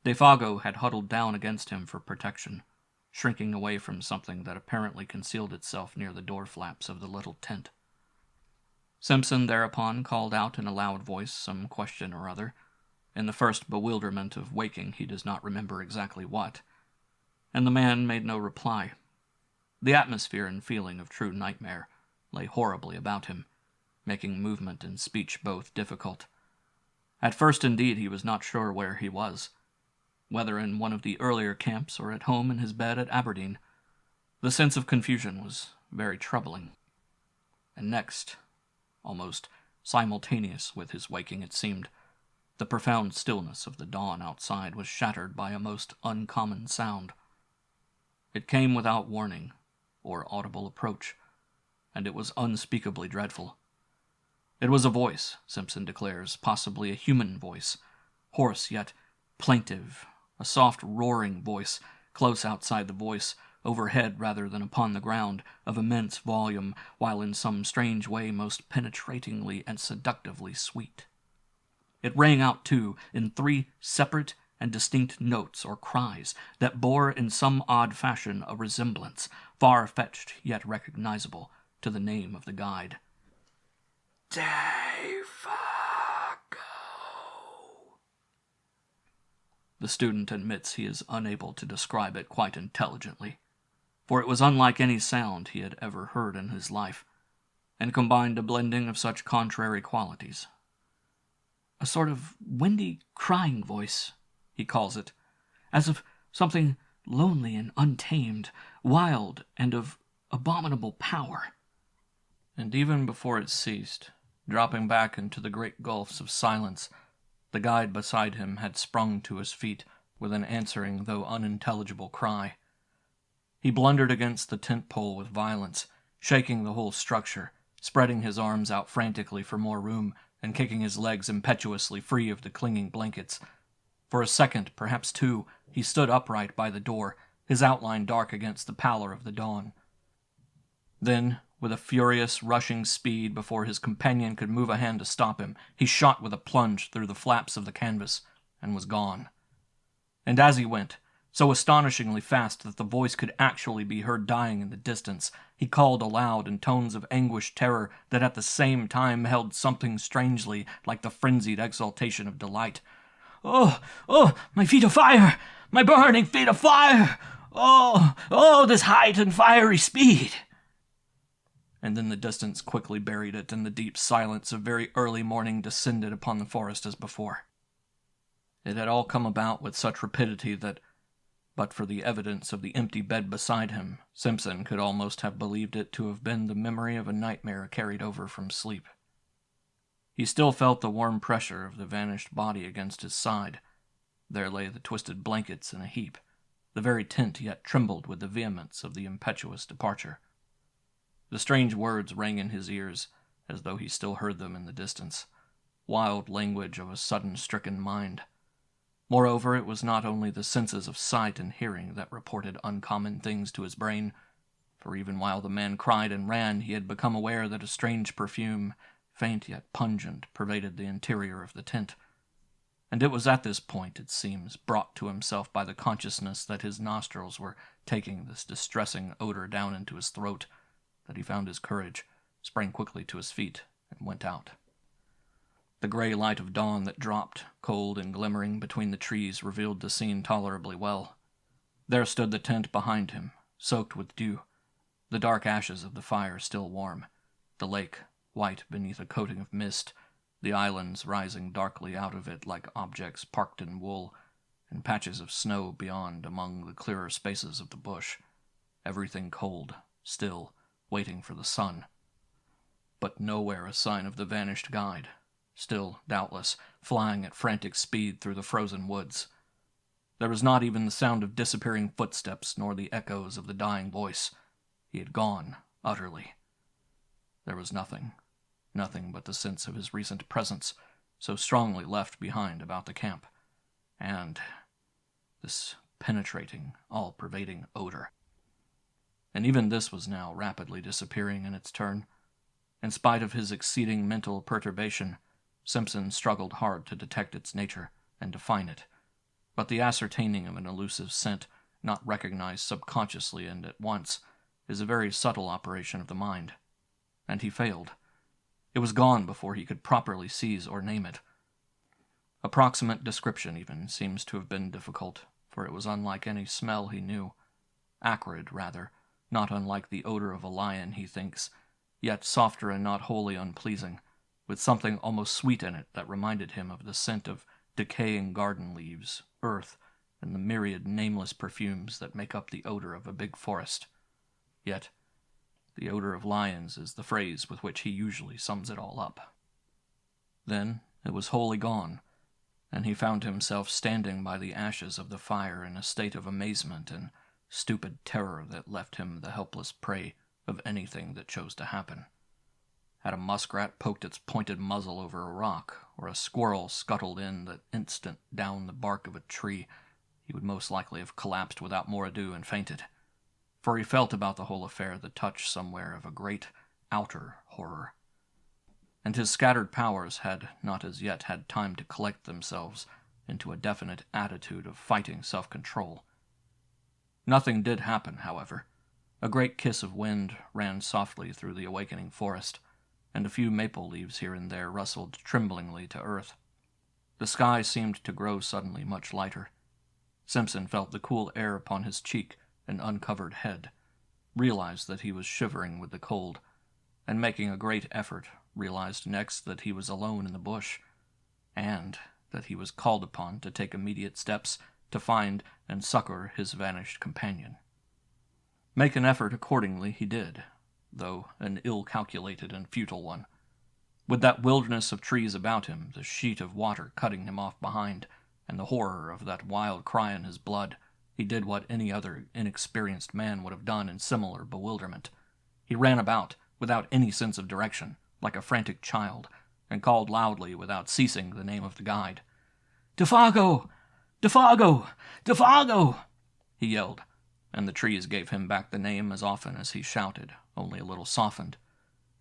Defago had huddled down against him for protection, shrinking away from something that apparently concealed itself near the door flaps of the little tent. Simpson thereupon called out in a loud voice some question or other. In the first bewilderment of waking he does not remember exactly what, and the man made no reply. The atmosphere and feeling of true nightmare lay horribly about him, making movement and speech both difficult. At first, indeed, he was not sure where he was, whether in one of the earlier camps or at home in his bed at Aberdeen. The sense of confusion was very troubling. And next, almost simultaneous with his waking it seemed, the profound stillness of the dawn outside was shattered by a most uncommon sound. It came without warning or audible approach, and it was unspeakably dreadful. It was a voice, Simpson declares, possibly a human voice, hoarse yet plaintive, a soft roaring voice, close outside the voice, overhead rather than upon the ground, of immense volume, while in some strange way most penetratingly and seductively sweet. It rang out, too, in 3 separate and distinct notes or cries that bore in some odd fashion a resemblance, far-fetched yet recognizable, to the name of the guide. Defago. The student admits he is unable to describe it quite intelligently, for it was unlike any sound he had ever heard in his life, and combined a blending of such contrary qualities. A sort of windy crying voice, he calls it, as of something lonely and untamed, wild and of abominable power. And even before it ceased, dropping back into the great gulfs of silence, the guide beside him had sprung to his feet with an answering though unintelligible cry. He blundered against the tent pole with violence, shaking the whole structure, spreading his arms out frantically for more room, and kicking his legs impetuously free of the clinging blankets. For a second, perhaps 2, he stood upright by the door, his outline dark against the pallor of the dawn. Then, with a furious, rushing speed before his companion could move a hand to stop him, he shot with a plunge through the flaps of the canvas, and was gone. And as he went, so astonishingly fast that the voice could actually be heard dying in the distance, he called aloud in tones of anguished terror that at the same time held something strangely like the frenzied exultation of delight. "Oh, oh, my feet of fire! My burning feet of fire! Oh, oh, this height and fiery speed!" And then the distance quickly buried it, and the deep silence of very early morning descended upon the forest as before. It had all come about with such rapidity that, but for the evidence of the empty bed beside him, Simpson could almost have believed it to have been the memory of a nightmare carried over from sleep. He still felt the warm pressure of the vanished body against his side. There lay the twisted blankets in a heap. The very tent yet trembled with the vehemence of the impetuous departure. The strange words rang in his ears, as though he still heard them in the distance, wild language of a sudden stricken mind. Moreover, it was not only the senses of sight and hearing that reported uncommon things to his brain, for even while the man cried and ran, he had become aware that a strange perfume, faint yet pungent, pervaded the interior of the tent. And it was at this point, it seems, brought to himself by the consciousness that his nostrils were taking this distressing odor down into his throat, that he found his courage, sprang quickly to his feet, and went out. The gray light of dawn that dropped, cold and glimmering, between the trees revealed the scene tolerably well. There stood the tent behind him, soaked with dew, the dark ashes of the fire still warm, the lake white beneath a coating of mist, the islands rising darkly out of it like objects parked in wool, and patches of snow beyond among the clearer spaces of the bush, everything cold, still, waiting for the sun. But nowhere a sign of the vanished guide, still, doubtless, flying at frantic speed through the frozen woods. There was not even the sound of disappearing footsteps nor the echoes of the dying voice. He had gone, utterly. There was nothing but the sense of his recent presence, so strongly left behind about the camp, and this penetrating, all-pervading odor. And even this was now rapidly disappearing in its turn. In spite of his exceeding mental perturbation, Simpson struggled hard to detect its nature and define it, but the ascertaining of an elusive scent, not recognized subconsciously and at once, is a very subtle operation of the mind. And he failed. It was gone before he could properly seize or name it. Approximate description, even, seems to have been difficult, for it was unlike any smell he knew. Acrid, rather, not unlike the odor of a lion, he thinks, yet softer and not wholly unpleasing, with something almost sweet in it that reminded him of the scent of decaying garden leaves, earth, and the myriad nameless perfumes that make up the odor of a big forest. Yet, the odor of lions is the phrase with which he usually sums it all up. Then it was wholly gone, and he found himself standing by the ashes of the fire in a state of amazement and stupid terror that left him the helpless prey of anything that chose to happen. Had a muskrat poked its pointed muzzle over a rock, or a squirrel scuttled in that instant down the bark of a tree, he would most likely have collapsed without more ado and fainted, for he felt about the whole affair the touch somewhere of a great outer horror. And his scattered powers had not as yet had time to collect themselves into a definite attitude of fighting self-control. Nothing did happen, however. A great kiss of wind ran softly through the awakening forest, and a few maple leaves here and there rustled tremblingly to earth. The sky seemed to grow suddenly much lighter. Simpson felt the cool air upon his cheek and uncovered head, realized that he was shivering with the cold, and making a great effort, realized next that he was alone in the bush, and that he was called upon to take immediate steps to find and succor his vanished companion. Make an effort accordingly he did, though an ill-calculated and futile one. With that wilderness of trees about him, the sheet of water cutting him off behind, and the horror of that wild cry in his blood, he did what any other inexperienced man would have done in similar bewilderment. He ran about, without any sense of direction, like a frantic child, and called loudly without ceasing the name of the guide. "Defago! Defago! Defago!" he yelled, and the trees gave him back the name as often as he shouted, only a little softened.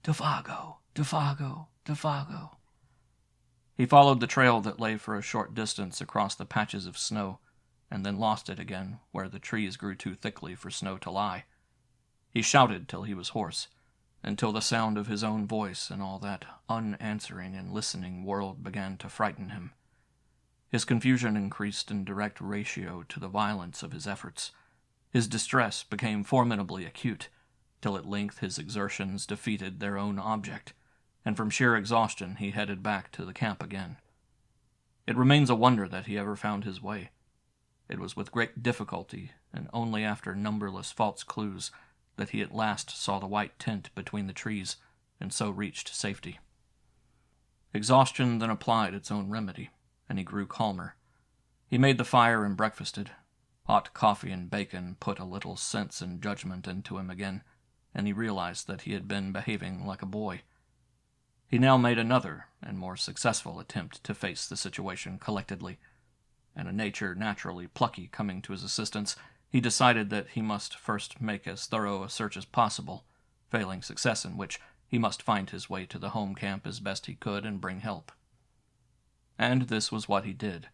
"Defago! Defago! Defago!" He followed the trail that lay for a short distance across the patches of snow, and then lost it again where the trees grew too thickly for snow to lie. He shouted till he was hoarse, until the sound of his own voice and all that unanswering and listening world began to frighten him. His confusion increased in direct ratio to the violence of his efforts. His distress became formidably acute, till at length his exertions defeated their own object, and from sheer exhaustion he headed back to the camp again. It remains a wonder that he ever found his way. It was with great difficulty, and only after numberless false clues, that he at last saw the white tent between the trees, and so reached safety. Exhaustion then applied its own remedy, and he grew calmer. He made the fire and breakfasted. Hot coffee and bacon put a little sense and judgment into him again, and he realized that he had been behaving like a boy. He now made another and more successful attempt to face the situation collectedly, and a nature naturally plucky coming to his assistance, he decided that he must first make as thorough a search as possible, failing success in which, He must find his way to the home camp as best he could and bring help. And this was what he did,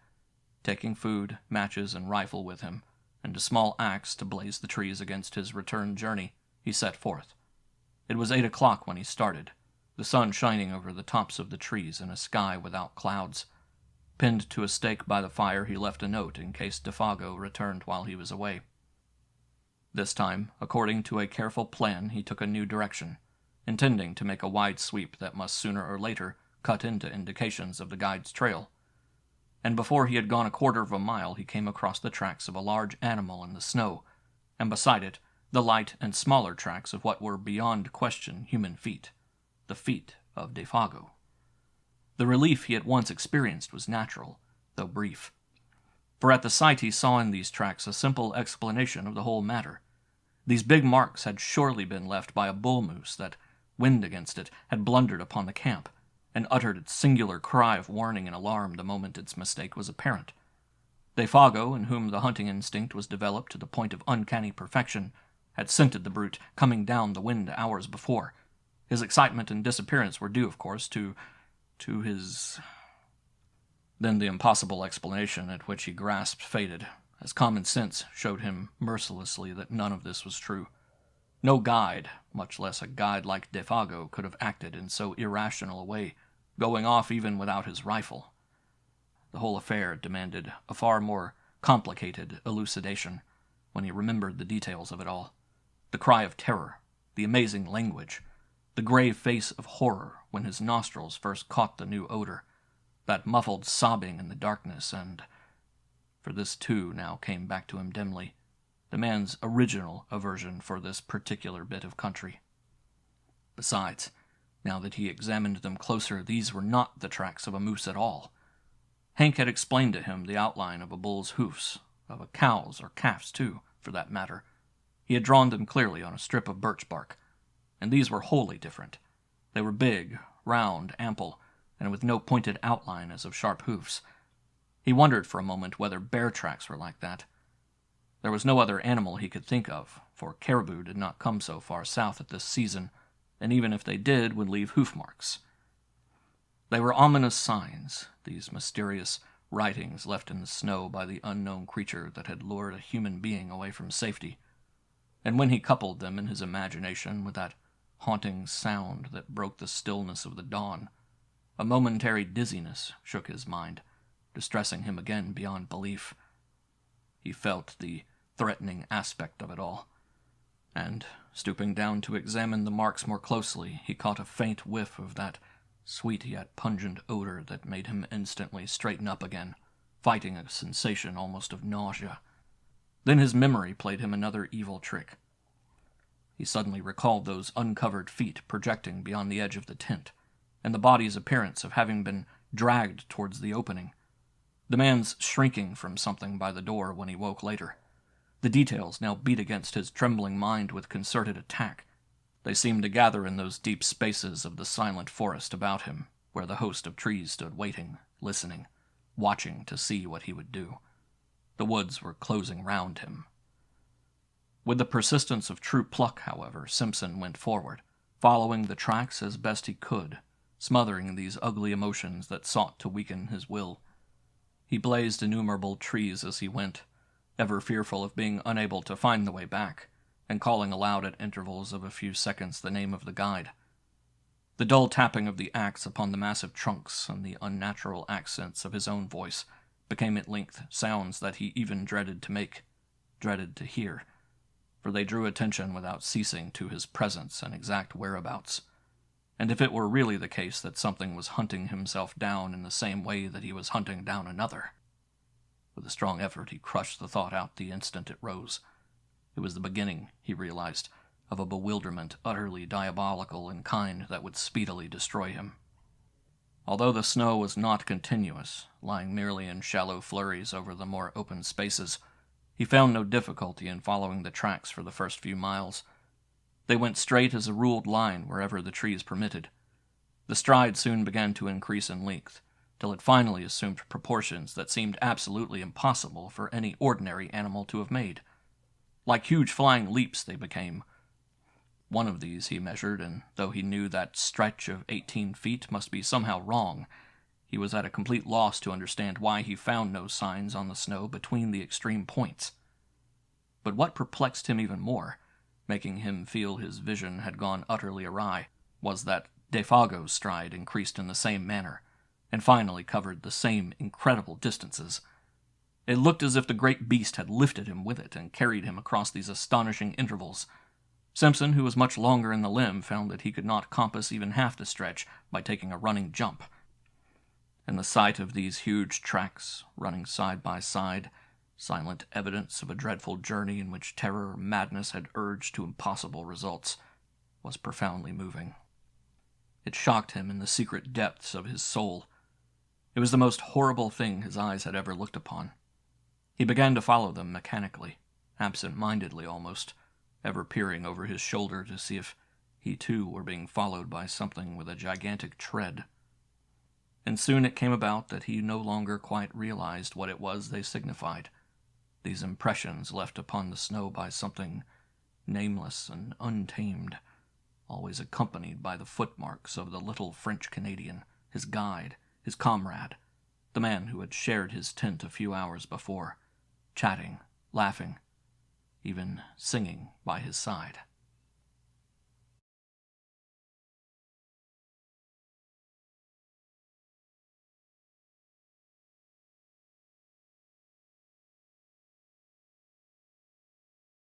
taking food, matches, and rifle with him, and a small axe to blaze the trees against his return journey. He set forth. It was 8 o'clock when he started, the sun shining over the tops of the trees in a sky without clouds. Pinned to a stake by the fire, he left a note in case Defago returned while he was away. This time, according to a careful plan, he took a new direction, intending to make a wide sweep that must sooner or later cut into indications of the guide's trail. And before he had gone a quarter of a mile, he came across the tracks of a large animal in the snow, and beside it, the light and smaller tracks of what were beyond question human feet, the feet of Defago. The relief he at once experienced was natural, though brief. For at the sight he saw in these tracks a simple explanation of the whole matter. These big marks had surely been left by a bull moose that, wind against it, had blundered upon the camp, and uttered its singular cry of warning and alarm the moment its mistake was apparent. Defago, in whom the hunting instinct was developed to the point of uncanny perfection, had scented the brute coming down the wind hours before. His excitement and disappearance were due, of course, to his... Then the impossible explanation at which he grasped faded, as common sense showed him mercilessly that none of this was true. No guide, much less a guide like Defago, could have acted in so irrational a way, going off even without his rifle. The whole affair demanded a far more complicated elucidation when he remembered the details of it all. The cry of terror, the amazing language, the grave face of horror when his nostrils first caught the new odor, that muffled sobbing in the darkness, and, for this too now came back to him dimly, the man's original aversion for this particular bit of country. Besides, now that he examined them closer, these were not the tracks of a moose at all. Hank had explained to him the outline of a bull's hoofs, of a cow's or calf's too, for that matter. He had drawn them clearly on a strip of birch bark, and these were wholly different. They were big, round, ample, and with no pointed outline as of sharp hoofs. He wondered for a moment whether bear tracks were like that. There was no other animal he could think of, for caribou did not come so far south at this season, and even if they did, would leave hoof marks. They were ominous signs, these mysterious writings left in the snow by the unknown creature that had lured a human being away from safety. And when he coupled them in his imagination with that haunting sound that broke the stillness of the dawn, a momentary dizziness shook his mind, distressing him again beyond belief. He felt the threatening aspect of it all, and, stooping down to examine the marks more closely, he caught a faint whiff of that sweet yet pungent odor that made him instantly straighten up again, fighting a sensation almost of nausea. Then his memory played him another evil trick. He suddenly recalled those uncovered feet projecting beyond the edge of the tent, and the body's appearance of having been dragged towards the opening. The man's shrinking from something by the door when he woke later. The details now beat against his trembling mind with concerted attack. They seemed to gather in those deep spaces of the silent forest about him, where the host of trees stood waiting, listening, watching to see what he would do. The woods were closing round him. With the persistence of true pluck, however, Simpson went forward, following the tracks as best he could, smothering these ugly emotions that sought to weaken his will. He blazed innumerable trees as he went, ever fearful of being unable to find the way back, and calling aloud at intervals of a few seconds the name of the guide. The dull tapping of the axe upon the massive trunks and the unnatural accents of his own voice became at length sounds that he even dreaded to make, dreaded to hear, for they drew attention without ceasing to his presence and exact whereabouts. And if it were really the case that something was hunting himself down in the same way that he was hunting down another... With a strong effort he crushed the thought out the instant it rose. It was the beginning, he realized, of a bewilderment utterly diabolical and kind that would speedily destroy him. Although the snow was not continuous, lying merely in shallow flurries over the more open spaces, he found no difficulty in following the tracks for the first few miles. They went straight as a ruled line wherever the trees permitted. The stride soon began to increase in length, till it finally assumed proportions that seemed absolutely impossible for any ordinary animal to have made. Like huge flying leaps they became. One of these he measured, and though he knew that stretch of 18 feet must be somehow wrong, he was at a complete loss to understand why he found no signs on the snow between the extreme points. But what perplexed him even more, making him feel his vision had gone utterly awry, was that Defago's stride increased in the same manner, and finally covered the same incredible distances. It looked as if the great beast had lifted him with it and carried him across these astonishing intervals. Simpson, who was much longer in the limb, found that he could not compass even half the stretch by taking a running jump. And the sight of these huge tracks, running side by side, silent evidence of a dreadful journey in which terror or madness had urged to impossible results, was profoundly moving. It shocked him in the secret depths of his soul. It was the most horrible thing his eyes had ever looked upon. He began to follow them mechanically, absent-mindedly almost, ever peering over his shoulder to see if he too were being followed by something with a gigantic tread. And soon it came about that he no longer quite realized what it was they signified, these impressions left upon the snow by something nameless and untamed, always accompanied by the footmarks of the little French-Canadian, his guide, his comrade, the man who had shared his tent a few hours before, chatting, laughing, even singing by his side.